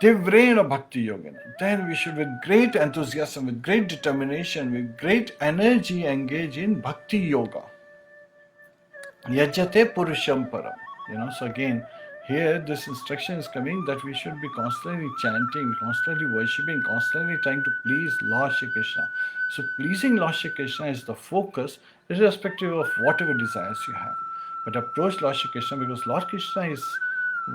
Tivrena bhakti yogena. Then we should, with great enthusiasm, with great determination, with great energy, engage in bhakti yoga. Yajate purusham param. So again, here this instruction is coming that we should be constantly chanting, constantly worshipping, constantly trying to please Lord Shri Krishna. So pleasing Lord Shri Krishna is the focus, irrespective of whatever desires you have. But approach Lord Shri Krishna, because Lord Krishna is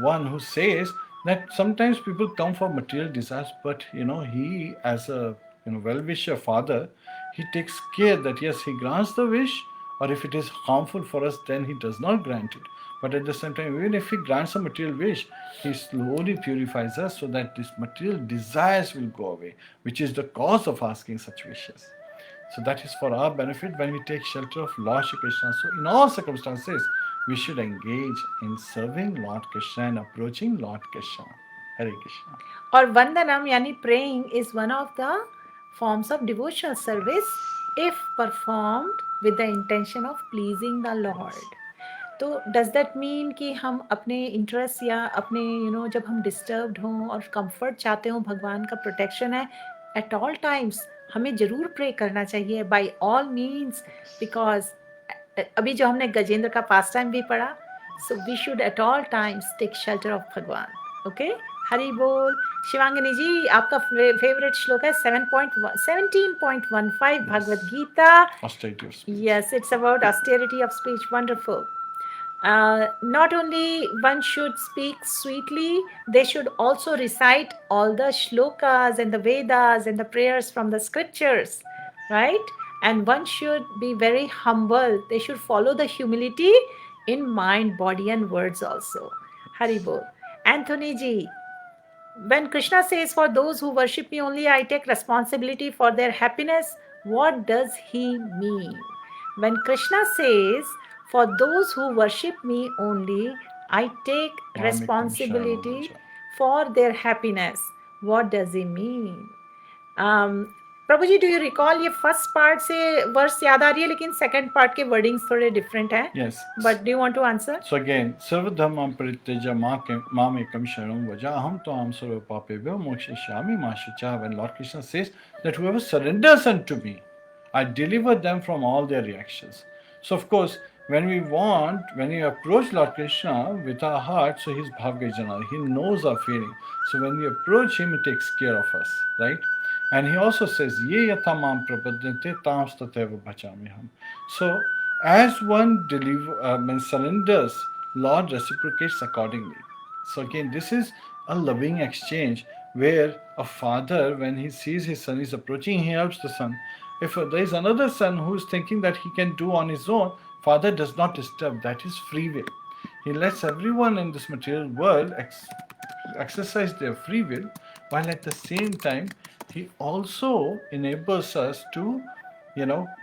one who says that sometimes people come for material desires, but he, as a well-wisher father, he takes care that yes, he grants the wish, or if it is harmful for us, then he does not grant it. But at the same time, even if he grants a material wish, he slowly purifies us so that these material desires will go away, which is the cause of asking such wishes. So that is for our benefit when we take shelter of Lord Shri Krishna. So in all circumstances, we should engage in serving Lord Krishna and approaching Lord Krishna. Hare Krishna. और वंदनम यानी praying is one of the forms of devotional service if performed with the intention of pleasing the Lord. तो डज़ दैट मीन कि हम अपने इंटरेस्ट या अपने जब हम डिस्टर्ब्ड हों और कंफर्ट चाहते हों, भगवान का प्रोटेक्शन है, एट ऑल टाइम्स हमें ज़रूर प्रे करना चाहिए बाय ऑल मीन्स, बिकॉज़ अभी जो हमने गजेंद्र का पास टाइम भी पढ़ा, so we should at all times take shelter of Bhagwan. Okay, Hari बोल. शिवांगिनी जी, आपका फेवरेट श्लोक है 17.15 Bhagavad Gita. Austerity of speech. Yes, it's about austerity of speech. Wonderful. Not only one should speak sweetly, they should also recite all the shlokas and the Vedas and the prayers from the scriptures, right? And one should be very humble. They should follow the humility in mind, body, and words also. Haribol. Anthony ji, when Krishna says, "For those who worship me only, I take responsibility for their happiness," what does he mean? When Krishna says, "For those who worship me only, I take responsibility for their happiness," what does he mean? Prabhu ji, do you recall, ये फर्स्ट पार्ट से वर्स याद आ रही है, लेकिन सेकंड पार्ट के वर्डिंग्स थोड़े डिफरेंट हैं. Yes. But do you want to answer? So again, सर्वधर्मं परित्यज्य मामेकं शरणं व्रज अहं त्वां सर्वपापेभ्यो मोक्षयिष्यामि मा शुचः. When Lord Krishna says that whoever surrenders unto me, I deliver them from all their reactions. So of course, when we approach Lord Krishna with our heart, so he's Bhavgajana, he knows our feeling. So when we approach him, he takes care of us, right? And he also says, Ye yatha mam prapadyante tam stateva bhajamiham. So as one surrenders, Lord reciprocates accordingly. So again, this is a loving exchange where a father, when he sees his son is approaching, he helps the son. If there is another son who is thinking that he can do on his own, father does not disturb. That is free will. He lets everyone in this material world exercise their free will, while at the same time he also enables us to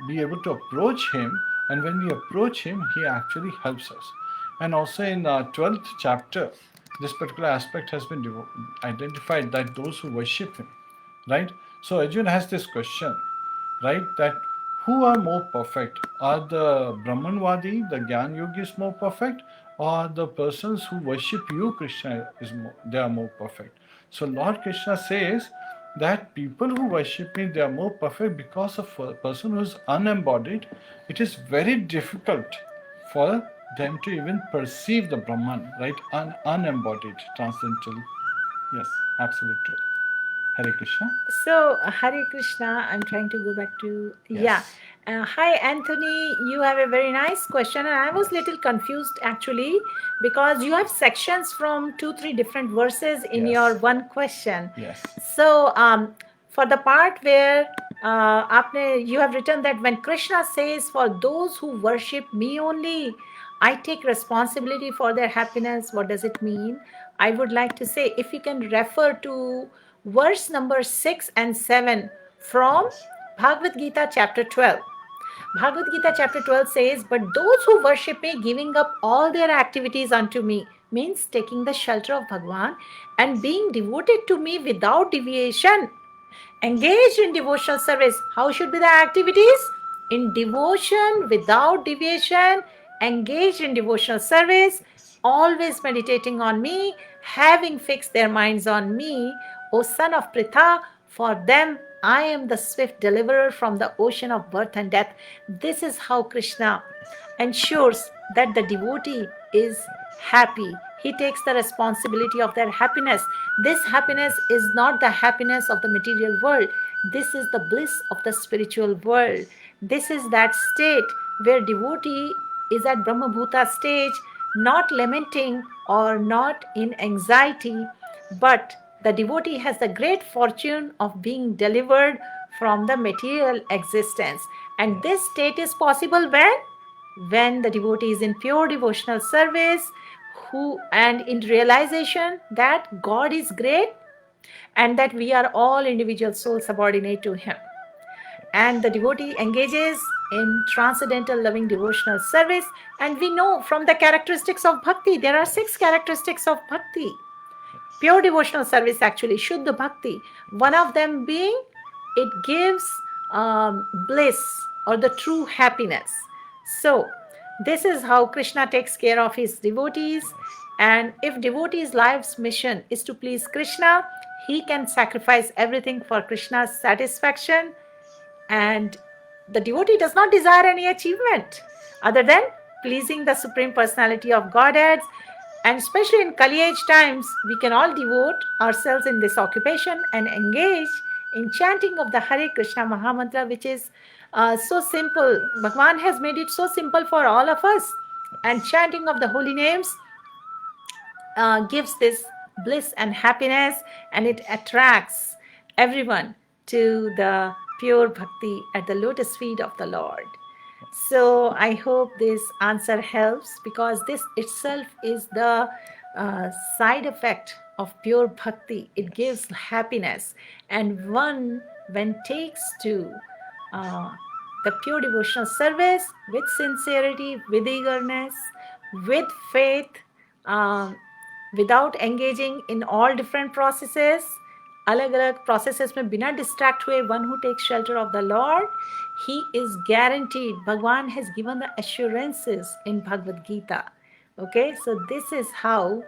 be able to approach him, and when we approach him, he actually helps us. And also in the 12th chapter, this particular aspect has been identified, that those who worship him, right? So Arjuna has this question, right, that who are more perfect? Are the Brahmanwadi, the Gyan Yogis more perfect, or the persons who worship you, Krishna, they are more perfect? So Lord Krishna says that people who worship me, they are more perfect, because of a person who is unembodied, it is very difficult for them to even perceive the Brahman, right? Unembodied, transcendental. Yes, absolutely true. Hare Krishna. So, Hare Krishna, I'm trying to go back to, Yes. Hi, Anthony. You have a very nice question, and I was little confused actually, because you have sections from 2-3 different verses in Yes. your one question. Yes. So, for the part where you have written that when Krishna says, "For those who worship me only, I take responsibility for their happiness," what does it mean? I would like to say, if you can refer to verse number 6 and 7 from Bhagavad Gita chapter 12. Bhagavad Gita chapter 12 says, "But those who worship me, giving up all their activities unto me," means taking the shelter of Bhagwan and being devoted to me without deviation, engaged in devotional service. How should be the activities? In devotion, without deviation, engaged in devotional service, always meditating on me, having fixed their minds on me, O son of Pritha, for them I am the swift deliverer from the ocean of birth and death. This is how Krishna ensures that the devotee is happy. He takes the responsibility of their happiness. This happiness is not the happiness of the material world. This is the bliss of the spiritual world. This is that state where devotee is at Brahmabhuta stage, not lamenting or not in anxiety, but the devotee has the great fortune of being delivered from the material existence. And this state is possible when the devotee is in pure devotional service, and in realization that God is great and that we are all individual souls subordinate to him. And the devotee engages in transcendental loving devotional service. And we know from the characteristics of bhakti, there are 6 characteristics of bhakti. Pure devotional service, actually, Shuddha Bhakti. One of them being, it gives bliss or the true happiness. So, This is how Krishna takes care of his devotees. And if devotee's life's mission is to please Krishna, he can sacrifice everything for Krishna's satisfaction. And the devotee does not desire any achievement other than pleasing the Supreme Personality of Godhead. And especially in Kali Age times, we can all devote ourselves in this occupation and engage in chanting of the Hare Krishna Mahamantra, which is so simple. Bhagwan has made it so simple for all of us. And chanting of the holy names gives this bliss and happiness, and it attracts everyone to the pure bhakti at the lotus feet of the Lord. So I hope this answer helps, because this itself is the side effect of pure bhakti. It gives happiness, and one when takes to the pure devotional service with sincerity, with eagerness, with faith, without engaging in all different processes, अलग अलग processes में बिना distract हुए, one who takes shelter of the Lord, he is guaranteed. Bhagwan has given the assurances in Bhagavad Gita. Okay, so this is how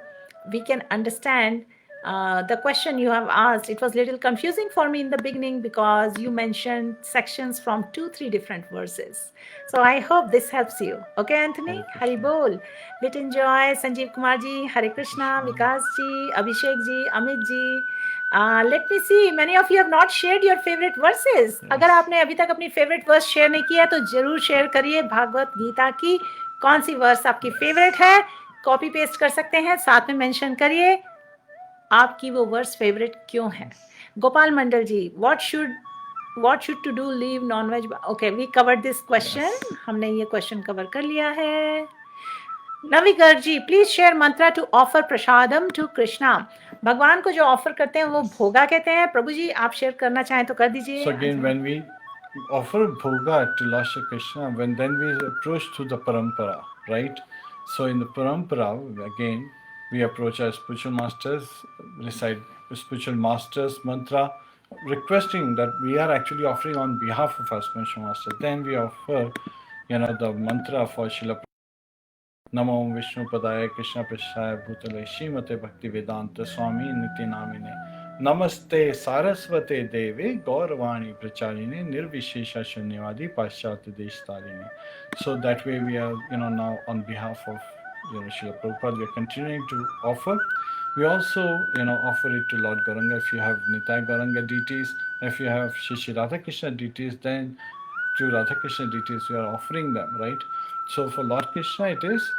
we can understand the question you have asked. It was a little confusing for me in the beginning because you mentioned sections from 2-3 different verses. So I hope this helps you. Okay, Anthony? Hari Bol. Let enjoy Sanjeev Kumar ji, Hare Krishna, Vikas ji, Abhishek ji, Amit ji. Let me see, many of you have not shared your favorite verses. अगर आपने अभी तक अपनी favorite verse share नहीं किया तो जरूर share करिए भागवत गीता की कौन सी verse आपकी favorite है. कॉपी पेस्ट कर सकते हैं, साथ में मेंशन करिए आपकी वो वर्स फेवरेट क्यों है. गोपाल मंडल जी, what should to do leave non-veg? Okay, we covered this question. हमने ये question cover कर लिया है. नविगर ji, please share mantra to offer prasadam to Krishna. भगवान को जो ऑफर करते हैं वो भोगा कहते हैं. प्रभु जी आप शेयर करना चाहें तो कर दीजिए. So again, when we offer bhoga to Lord Shri Krishna, then we approach to the parampara, right? So in the parampara, again, we approach our spiritual masters, recite spiritual masters mantra, requesting that we are actually offering on behalf of our spiritual master. Then we offer, the mantra for Srila नमो विष्णु पदाय कृष्ण प्रसाय भूतले श्रीमते भक्ति वेदांत स्वामी नित्य नामिने नमस्ते सारस्वते देवे गौरवाणी प्रचारिणे निर्विशेष शून्यवादी पाश्चात्य देश तारिणे. So that way we are, now on behalf of Srila Prabhupada, we are continuing to offer. We also, offer it to Lord Gauranga. If you have Nitai Gauranga deities, if you have Shri Radha Krishna deities, then to Radha Krishna deities we are offering them, right? So for Lord Krishna it is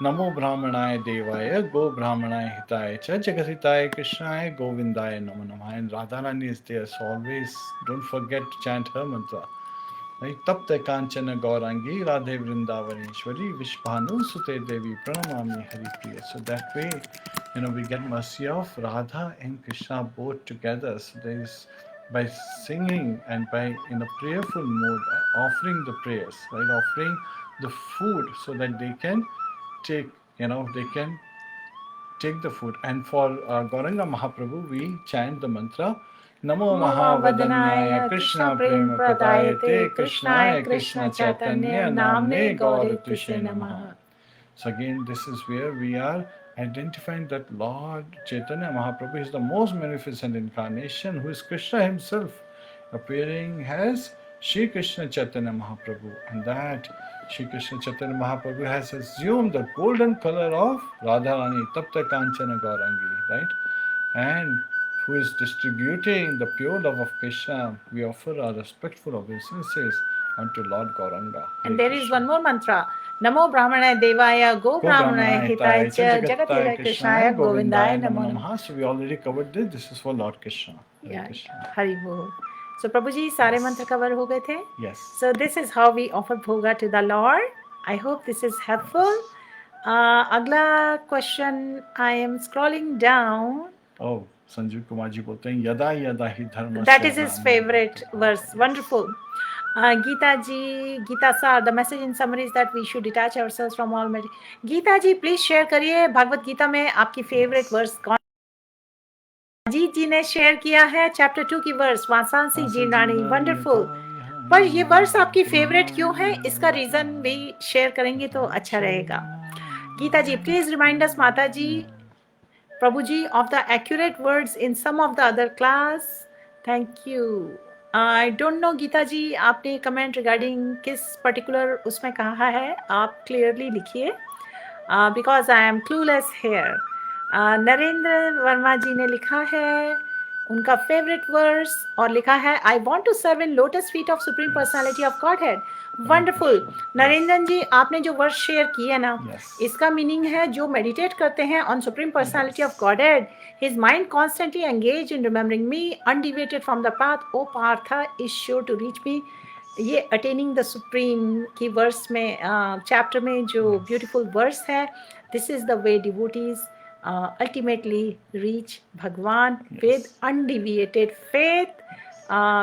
Namo Brahmanaya Devaya Go Brahmanaya Hitaya Cha Jagatitaya Krishnaya Govindaya Namo Namah. And Radharani is there, so always don't forget to chant her mantra. Right? Tapte Kanchana Gaurangi Radhe Vrindavaneshwari Vishbhanu Sute Devi Pranamami Hari Priya. So that way, we get mercy of Radha and Krishna both together. So there is, by singing and by in a prayerful mode, offering the prayers, right? Offering the food so that they can take, the food. And for Gauranga Mahaprabhu, we chant the mantra Namo Mahavadanyaya Krishna Prema Pradayate Krishnaya Krishna Chaitanya Namne Gauratushe Namaha. So again, this is where we are identifying that Lord Chaitanya Mahaprabhu is the most magnificent incarnation, who is Krishna himself, appearing as Shri Krishna Chaitanya Mahaprabhu, and that Shri Krishna Chaitanya Mahaprabhu has assumed the golden color of Radharani, Tapta Kanchana Gaurangi, right? And who is distributing the pure love of Krishna. We offer our respectful obeisances unto Lord Gauranga. And there is one more mantra. Namo Brahmanaya Devaya Go Brahmanaya Hitaya Cha Jagataya Krishnaya Govindaya Namo Namah. So we already covered this. This is for Lord Krishna. Yeah. Hari Bol. So Prabhu ji, सारे मंत्र cover हो गए थे? Yes. So this is how we offer bhoga to the Lord. I hope this is helpful. अगला question, I am scrolling down. Oh, Sanjeev Kumar ji बोलते हैं यदा यदा ही धर्म. That is his favorite verse. Wonderful. Geeta ji, Geeta sir, the message in summary is that we should detach ourselves from all matter. Geeta ji, please share करिए भागवत गीता में आपकी favorite verse कौन. अजीत जी ने शेयर किया है चैप्टर 2 की वर्स वासांसी जी रानी. वंडरफुल. पर ये वर्स आपकी फेवरेट क्यों है, इसका रीजन भी शेयर करेंगे तो अच्छा रहेगा। गीता जी, प्लीज रिमाइंड अस माता जी, प्रभु जी, of the accurate words in some of the other class. Thank you. I don't know Gita जी, आपने कमेंट रिगार्डिंग किस पर्टिकुलर उसमें कहा है, आप क्लियरली लिखिए, because I am clueless here. Narendra Verma ji ने लिखा है उनका फेवरेट वर्स और लिखा है, I want to serve in lotus feet of supreme personality of Godhead. Wonderful. Narendra ji, आपने जो वर्स शेयर किए ना, इसका मीनिंग है जो मेडिटेट करते हैं on supreme personality of Godhead, his mind constantly engage in remembering me undeviated from the path, O Partha is sure to reach me. ये अटेनिंग द सुप्रीम की वर्स में, चैप्टर में जो ब्यूटीफुल वर्स है, this is the way devotees ultimately reach Bhagwan with undeviated faith,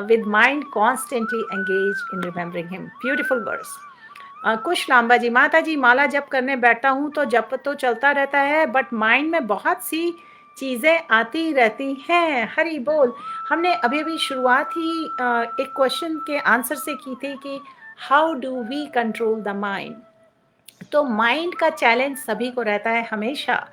with mind constantly engaged in remembering him. Beautiful verse. कुश लांबा जी, माता जी, माला जप करने बैठता हूँ तो जप तो चलता रहता है, बट माइंड में बहुत सी चीज़ें आती रहती हैं। हरि बोल। हमने अभी अभी शुरुआत ही एक क्वेश्चन के आंसर से की थी कि how do we control the mind. तो माइंड का चैलेंज सभी को रहता है हमेशा।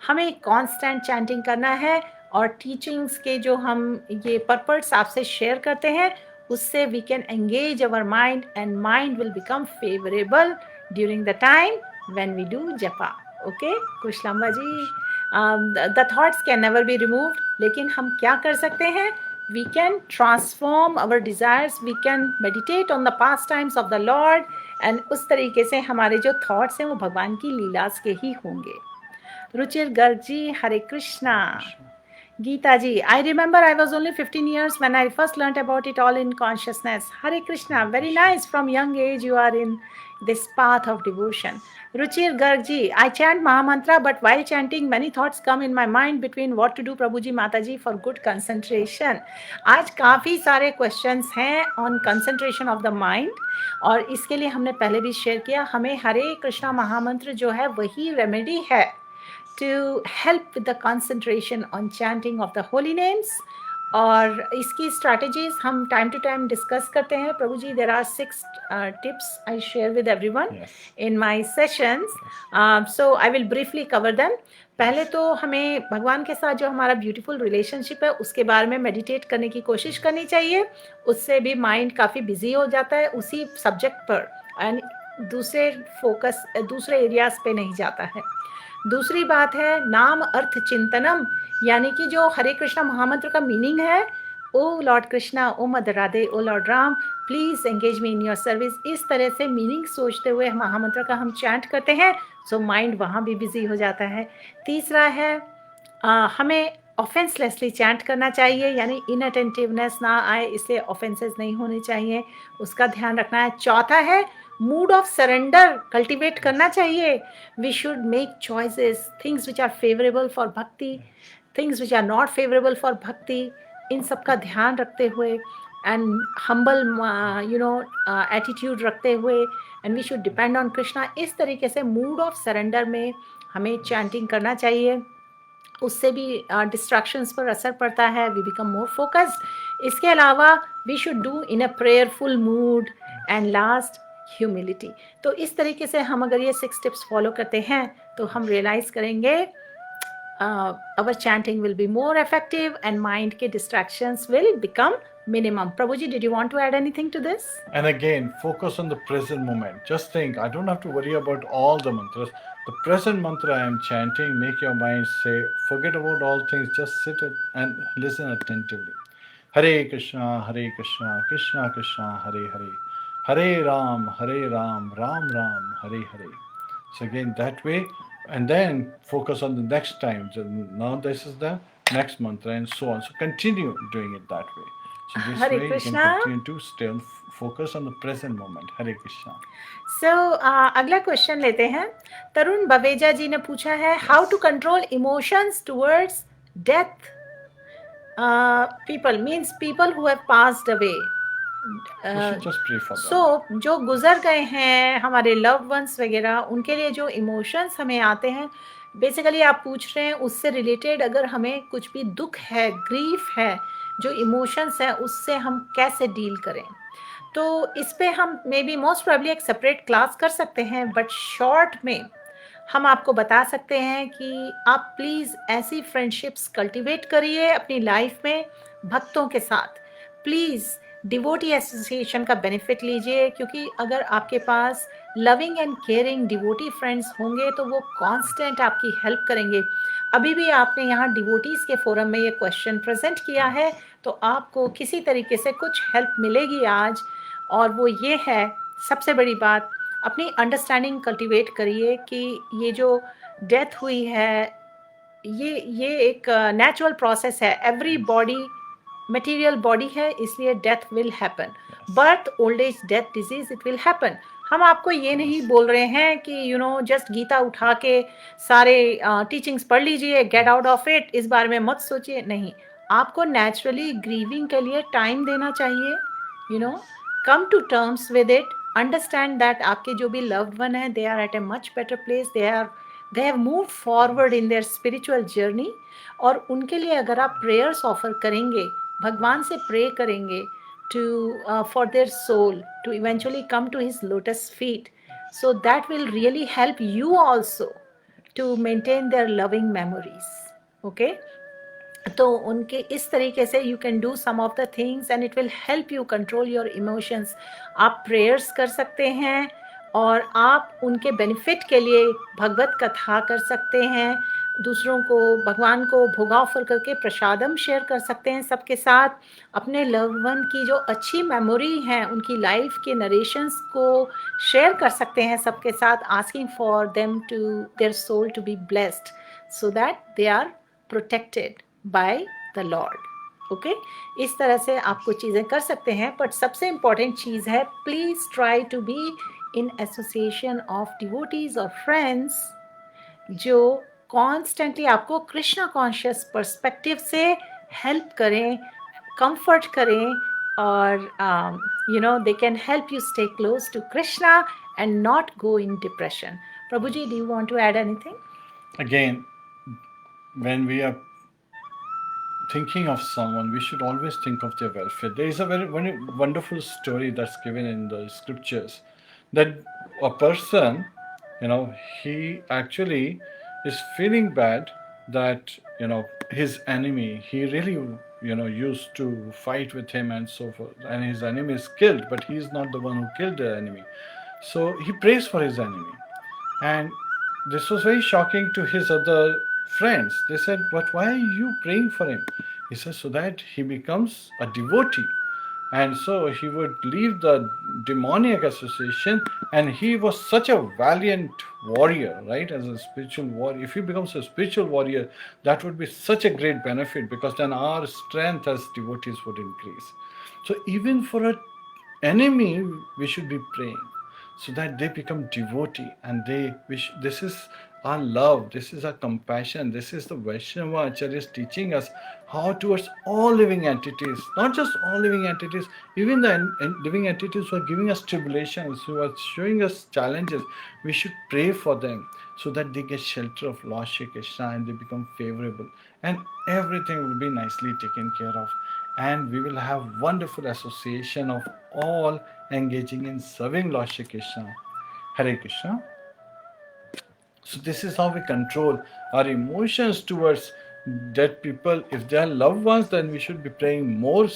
हमें कांस्टेंट चैंटिंग करना है और टीचिंग्स के जो हम ये पर्पस आपसे शेयर करते हैं, उससे we can engage our mind and mind will become favourable during the time when we do japa. Okay Kushalamba ji, the thoughts can never be removed, लेकिन हम क्या कर सकते हैं, we can transform our desires, we can meditate on the pastimes of the Lord, and उस तरीके से हमारे जो थॉट्स हैं वो भगवान की लीलास के ही होंगे। रुचिर गर्ग जी, हरे कृष्णा। गीता जी, I remember I was only 15 years when I first learnt about it all in consciousness. Hare Krishna, very nice. From young age you are in this path of devotion. Ruchir Garg ji, I chant Mahamantra, but while chanting many thoughts come in my mind between what to do Prabhu ji, Mata ji for good concentration. आज काफ़ी सारे क्वेश्चंस हैं on concentration of the mind, और इसके लिए हमने पहले भी शेयर किया, हमें हरे कृष्णा महामंत्र जो है वही रेमेडी है to help with the concentration on chanting of the holy names. और इसकी strategies हम time to time discuss करते हैं। प्रभु जी, there are 6 tips I share with everyone in my sessions, so I will briefly cover them. पहले तो हमें भगवान के साथ जो हमारा ब्यूटीफुल रिलेशनशिप है उसके बारे में मेडिटेट करने की कोशिश करनी चाहिए, उससे भी माइंड काफ़ी बिजी हो जाता है उसी सब्जेक्ट पर, एंड दूसरे एरियाज पे नहीं जाता है। दूसरी बात है नाम अर्थ चिंतनम, यानी कि जो हरे कृष्णा महामंत्र का मीनिंग है, O lord Krishna, O mother Radhe, O lord Ram, please engage me in your service, इस तरह से मीनिंग सोचते हुए महामंत्र का हम चैंट करते हैं, सो माइंड वहाँ भी बिजी हो जाता है। तीसरा है हमें ऑफेंसलेसली चैंट करना चाहिए, यानी इनअटेंटिवनेस ना आए, इससे ऑफेंसेस नहीं होने चाहिए, उसका ध्यान रखना है। चौथा है मूड ऑफ सरेंडर कल्टिवेट करना चाहिए। We should make choices, things which are favourable for bhakti, things which are not favourable for bhakti, in सब का ध्यान रखते हुए एंड हम्बल एटीट्यूड रखते हुए, and we should depend on Krishna. इस तरीके से मूड ऑफ सरेंडर में हमें चैंटिंग करना चाहिए, उससे भी डिस्ट्रैक्शंस पर असर पड़ता है, वी बिकम मोर फोकस्ड। इसके अलावा we should do in a prayerful mood, and last humility. तो इस तरीके से हम अगर ये 6 टिप्स फॉलो करते हैं तो हम रियलाइज करेंगे our chanting will be more effective and mind ke distractions will become minimum. Prabhuji, did you want to add anything to this? And again, focus on the present moment. Just think, I don't have to worry about all the mantras. The present mantra I am chanting, make your mind say, forget about all things, just sit and listen attentively. Hare Krishna, Krishna Krishna, Hare Hare. Hare Ram, Ram Ram, Hare Hare. So again, that way, and then focus on the next time. So now this is the next mantra, and so on. So continue doing it that way. So this Hare way Krishna. you can continue to stay on focus on the present moment. Hare Krishna. So अगला क्वेश्चन लेते हैं। तरुण बवेजा जी ने पूछा है, how to control emotions towards death people, means people who have passed away. So जो गुजर गए हैं हमारे लव वंस वगैरह, उनके लिए जो इमोशंस हमें आते हैं, बेसिकली आप पूछ रहे हैं उससे रिलेटेड, अगर हमें कुछ भी दुख है, ग्रीफ है, जो इमोशंस है उससे हम कैसे डील करें। तो इस पे हम मे बी मोस्ट प्रॉब्ली एक सेपरेट क्लास कर सकते हैं, बट शॉर्ट में हम आपको बता सकते हैं कि आप प्लीज़ ऐसी फ्रेंडशिप्स कल्टीवेट करिए अपनी लाइफ में भक्तों के साथ। प्लीज़ डिवोटी एसोसिएशन का बेनिफिट लीजिए, क्योंकि अगर आपके पास loving and caring devotee friends होंगे तो वो कांस्टेंट आपकी हेल्प करेंगे। अभी भी आपने यहाँ डिवोटीज़ के फोरम में ये क्वेश्चन प्रेजेंट किया है, तो आपको किसी तरीके से कुछ हेल्प मिलेगी आज, और वो ये है सबसे बड़ी बात, अपनी अंडरस्टैंडिंग कल्टीवेट करिए कि ये जो डेथ हुई है ये एक नेचुरल प्रोसेस है। एवरी बॉडी मटेरियल बॉडी है, इसलिए death will happen. Birth, old age, death, disease, it will happen. हम आपको ये नहीं बोल रहे हैं कि जस्ट गीता उठा के सारे टीचिंग्स पढ़ लीजिए, गेट आउट ऑफ इट, इस बारे में मत सोचिए। नहीं, आपको नेचुरली ग्रीविंग के लिए टाइम देना चाहिए। Come to terms with it, understand that आपके जो भी लव्ड वन है, they are at a much better place, they have move forward in their spiritual journey. और उनके लिए अगर आप प्रेयर्स ऑफर करेंगे, भगवान से प्रे करेंगे to for their soul to eventually come to his lotus feet, so that will really help you also to maintain their loving memories. Okay, तो उनके इस तरीके से you can do some of the things and it will help you control your emotions. आप प्रेयर्स कर सकते हैं, और आप उनके बेनिफिट के लिए भगवत कथा कर सकते हैं, दूसरों को भगवान को भोग ऑफर करके प्रसादम शेयर कर सकते हैं सबके साथ। अपने लव वन की जो अच्छी मेमोरी हैं, उनकी लाइफ के नरेशंस को शेयर कर सकते हैं सबके साथ, asking for them to their soul to be blessed so that they are protected by the lord. Okay, इस तरह से आप कुछ चीज़ें कर सकते हैं, बट सबसे इम्पॉर्टेंट चीज़ है, please try to be in association of devotees और फ्रेंड्स जो कॉन्स्टेंटली आपको कृष्णा कॉन्शियस पर्सपेक्टिव से हेल्प करें, कंफर्ट करें, और they can help you stay close to Krishna and not go in depression. Prabhu ji, do you want to add anything? Again, when we are thinking of someone, we should always think of their welfare. There is a very wonderful story that's given in the scriptures that a person, he actually is feeling bad that, his enemy, he really, used to fight with him and so forth, and his enemy is killed, but he is not the one who killed the enemy. So he prays for his enemy. And this was very shocking to his other friends. They said, "But why are you praying for him?" He says, "So that he becomes a devotee." And so he would leave the demoniac association, and he was such a valiant warrior, right? As a spiritual warrior, if he becomes a spiritual warrior, that would be such a great benefit, because then our strength as devotees would increase. So even for an enemy, we should be praying so that they become devotee, and this is our love, this is our compassion, this is the Vaishnava Acharyas teaching us how towards all living entities, not just all living entities, even the living entities who are giving us tribulations, who are showing us challenges, we should pray for them so that they get shelter of Lord Shri Krishna and they become favorable, and everything will be nicely taken care of, and we will have wonderful association of all engaging in serving Lord Shri Krishna. Hare Krishna. So this is how we control our emotions towards dead people. If they are loved ones, then we should be praying more,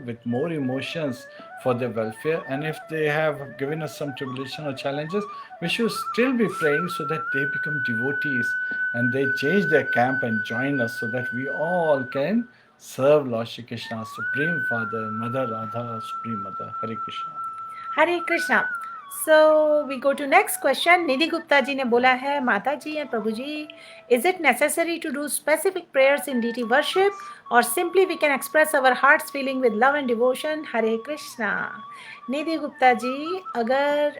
with more emotions for their welfare. And if they have given us some tribulation or challenges, we should still be praying so that they become devotees and they change their camp and join us, so that we all can serve Lord Shri Krishna, Supreme Father, Mother Radha, Supreme Mother. Hare Krishna. Hare Krishna. So we go to next question. Nidhi Gupta ji ने बोला है, माता जी एंड प्रभु जी, is it necessary to do specific prayers in deity worship, और simply we can express our hearts feeling with love and devotion? Hare Krishna. Nidhi Gupta ji, अगर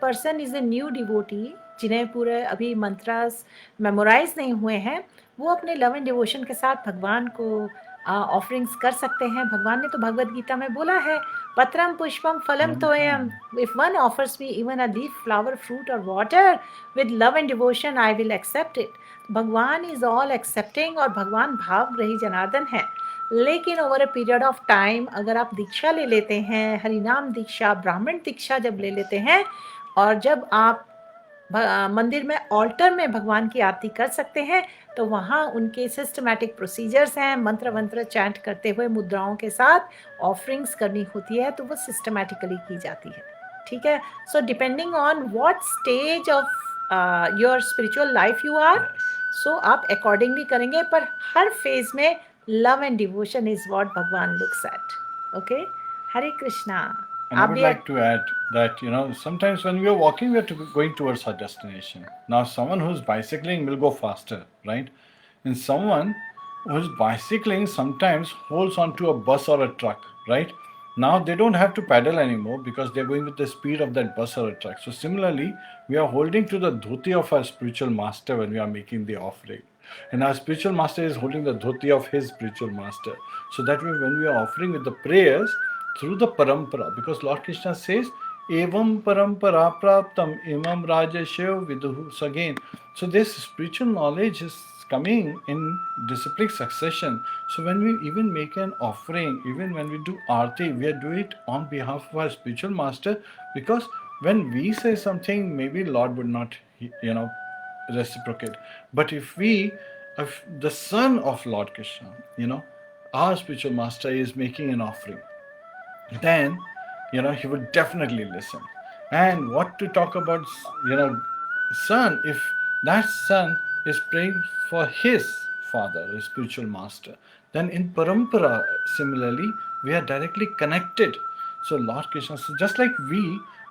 person is a new devotee, जिन्हें पूरे अभी मंत्रास मेमोराइज नहीं हुए हैं, वो अपने लव एंड डिवोशन के साथ भगवान को ऑफरिंग्स कर सकते हैं। भगवान ने तो भगवद गीता में बोला है, पत्रम पुष्पम फलम तोयम, if one offers me even a leaf, flower, fruit और water with love and devotion, I will accept it. भगवान इज ऑल एक्सेप्टिंग, और भगवान भाव ग्रही जनार्दन है। लेकिन over a period of time अगर आप दीक्षा ले लेते हैं, हरिनाम दीक्षा, ब्राह्मण दीक्षा जब ले लेते हैं और जब आप मंदिर में ऑल्टर में भगवान की आरती कर सकते हैं, तो वहाँ उनके सिस्टमैटिक प्रोसीजर्स हैं, मंत्र वंत्र चैंट करते हुए मुद्राओं के साथ ऑफरिंग्स करनी होती है, तो वो सिस्टमैटिकली की जाती है। ठीक है, so depending on what stage of your spiritual life you are, so आप अकॉर्डिंगली करेंगे, पर हर फेज में love and devotion is what भगवान looks at. Okay, Hare Krishna. And I आप would भी like to add that, sometimes when we are walking, we are going towards our destination. Now, someone who's bicycling will go faster, right? And someone who's bicycling sometimes holds onto a bus or a truck, right? Now they don't have to pedal anymore because they're going with the speed of that bus or a truck. So similarly, we are holding to the dhoti of our spiritual master when we are making the offering. And our spiritual master is holding the dhoti of his spiritual master. So that way, when we are offering with the prayers, through the parampara, because Lord Krishna says, Evam parampara praptam imam rajashev viduhu. So again, so this spiritual knowledge is coming in disciplic succession. So when we even make an offering, even when we do arti, we are doing it on behalf of our spiritual master, because when we say something, maybe Lord would not, reciprocate. But if the son of Lord Krishna, our spiritual master is making an offering, then he would definitely listen. And what to talk about, son, if that son is praying for his father, his spiritual master, then in parampara, similarly, we are directly connected. So Lord Krishna, so just like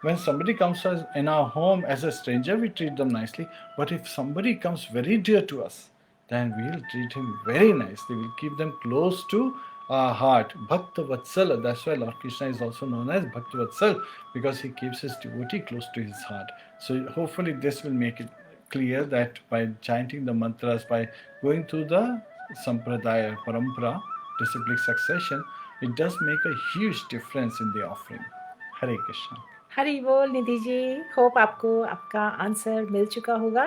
when somebody comes in our home as a stranger, we treat them nicely. But if somebody comes very dear to us, then we'll treat him very nicely. We'll keep them close to our heart. Bhakta Vatsala. That's why Lord Krishna is also known as Bhakta Vatsal, because he keeps his devotee close to his heart. So hopefully this will make it clear that by chanting the mantras, by going through the sampradaya, parampara, disciplic succession, it does make a huge difference in the offering. Hare Krishna. हरी बोल निधि जी, होप आपको आपका आंसर मिल चुका होगा।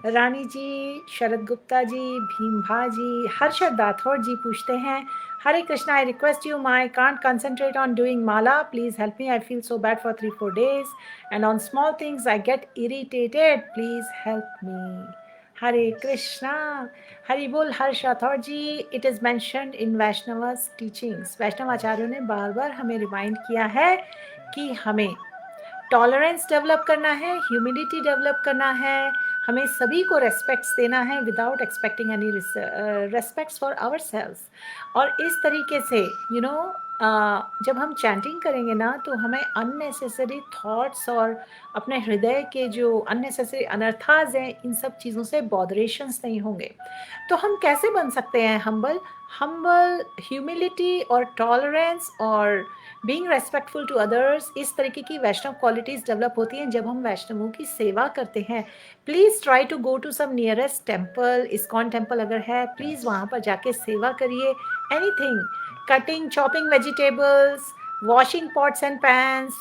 रानी जी, शरद गुप्ता जी, भीमभा जी, हर्षद दाथोर जी पूछते हैं, Hare Krishna, I request you, my can't concentrate on doing mala, please help me, I feel so bad for 3-4 days and on small things I get irritated, please help me. Hare Krishna, Hari बोल। Harsh Rathore ji, it is mentioned in Vaishnavas teachings, Vaishnava आचार्यों ने बार बार हमें रिमाइंड किया है कि हमें टॉलरेंस डेवलप करना है, ह्यूमिलिटी डेवलप करना है, हमें सभी को रेस्पेक्ट्स देना है without expecting any respects for ourselves. और इस तरीके से जब हम चैंटिंग करेंगे ना, तो हमें अननेसेसरी थॉट्स और अपने हृदय के जो अननेसेसरी अनर्थाज हैं, इन सब चीज़ों से बॉदरेशंस नहीं होंगे। तो हम कैसे बन सकते हैं हम्बल? ह्यूमिलिटी और टॉलरेंस और बीइंग रेस्पेक्टफुल टू अदर्स, इस तरीके की वैष्णव क्वालिटीज़ डेवलप होती हैं जब हम वैष्णवों की सेवा करते हैं। Please try to go to some nearest temple, ISKCON temple अगर है, प्लीज़ वहाँ पर जाके सेवा करिए। Anything, cutting, chopping vegetables, washing pots and pans,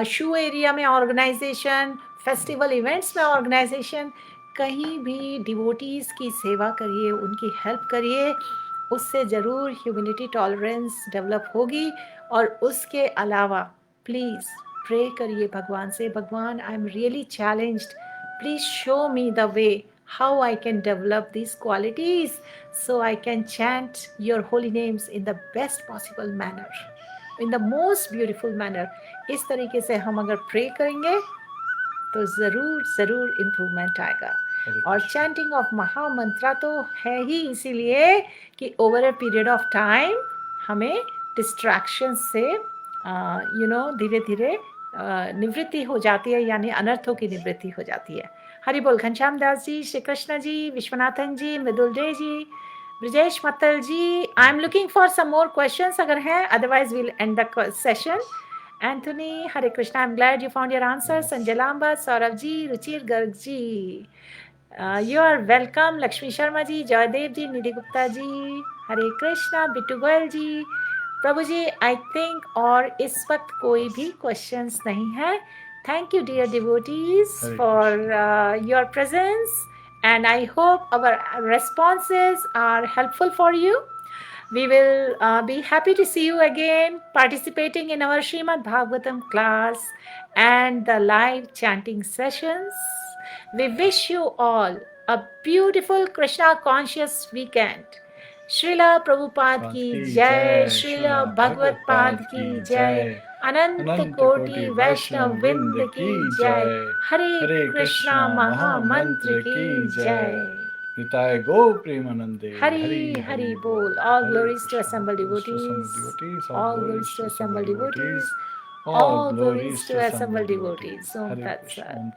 shoe area में ऑर्गेनाइजेशन, फेस्टिवल इवेंट्स में ऑर्गेनाइजेशन, कहीं भी डिवोटीज़ की सेवा करिए, उनकी हेल्प करिए, उससे ज़रूर ह्यूमिलिटी टॉलरेंस डेवलप होगी। और उसके अलावा प्लीज़ प्रे करिए भगवान से, भगवान, I am really challenged, please show me the way how I can develop these qualities so I can chant your holy names in the best possible manner, in the most beautiful manner। इस तरीके से हम अगर प्रे करेंगे तो ज़रूर इम्प्रूवमेंट आएगा। और चैंटिंग ऑफ महामंत्रा तो है ही इसीलिए कि over a period of time हमें डिस्ट्रैक्शन से धीरे धीरे निवृत्ति हो जाती है, यानी अनर्थों की निवृत्ति हो जाती है। हरि बोल। Ghanshyam Das ji, Shri Krishna ji, Vishwanathan ji, Mridul Dey ji, Brajesh Mattal ji, I am looking for some more questions अगर हैं, otherwise will end the session. Anthony, Hare Krishna, I'm glad you found your answer. Sanjay Lamba, Saurav ji, Ruchir Garg ji, you are welcome. Lakshmi Sharma ji, Joydev ji, Nidhi Gupta ji, Hare Krishna, Bittu Goyal ji, Prabhu ji, I think और इस वक्त कोई भी questions नहीं है। Thank you dear devotees for your presence and I hope our responses are helpful for you. We will be happy to see you again participating in our Srimad Bhagavatam class and the live chanting sessions. We wish you all a beautiful Krishna conscious weekend. Srila Prabhupada ki jai, Srila Bhagavad Pad ki jai, Anant Koti Vaishnav Vind ki jai, Hare Krishna Maha Mantra ki jai. Nitai Go Premanande. Hari Hari Bol. All glories to assembled devotees. devotees. All glories to assembled devotees. All glories to assembled devotees. Om Hare Tat Krishna. Sat. Om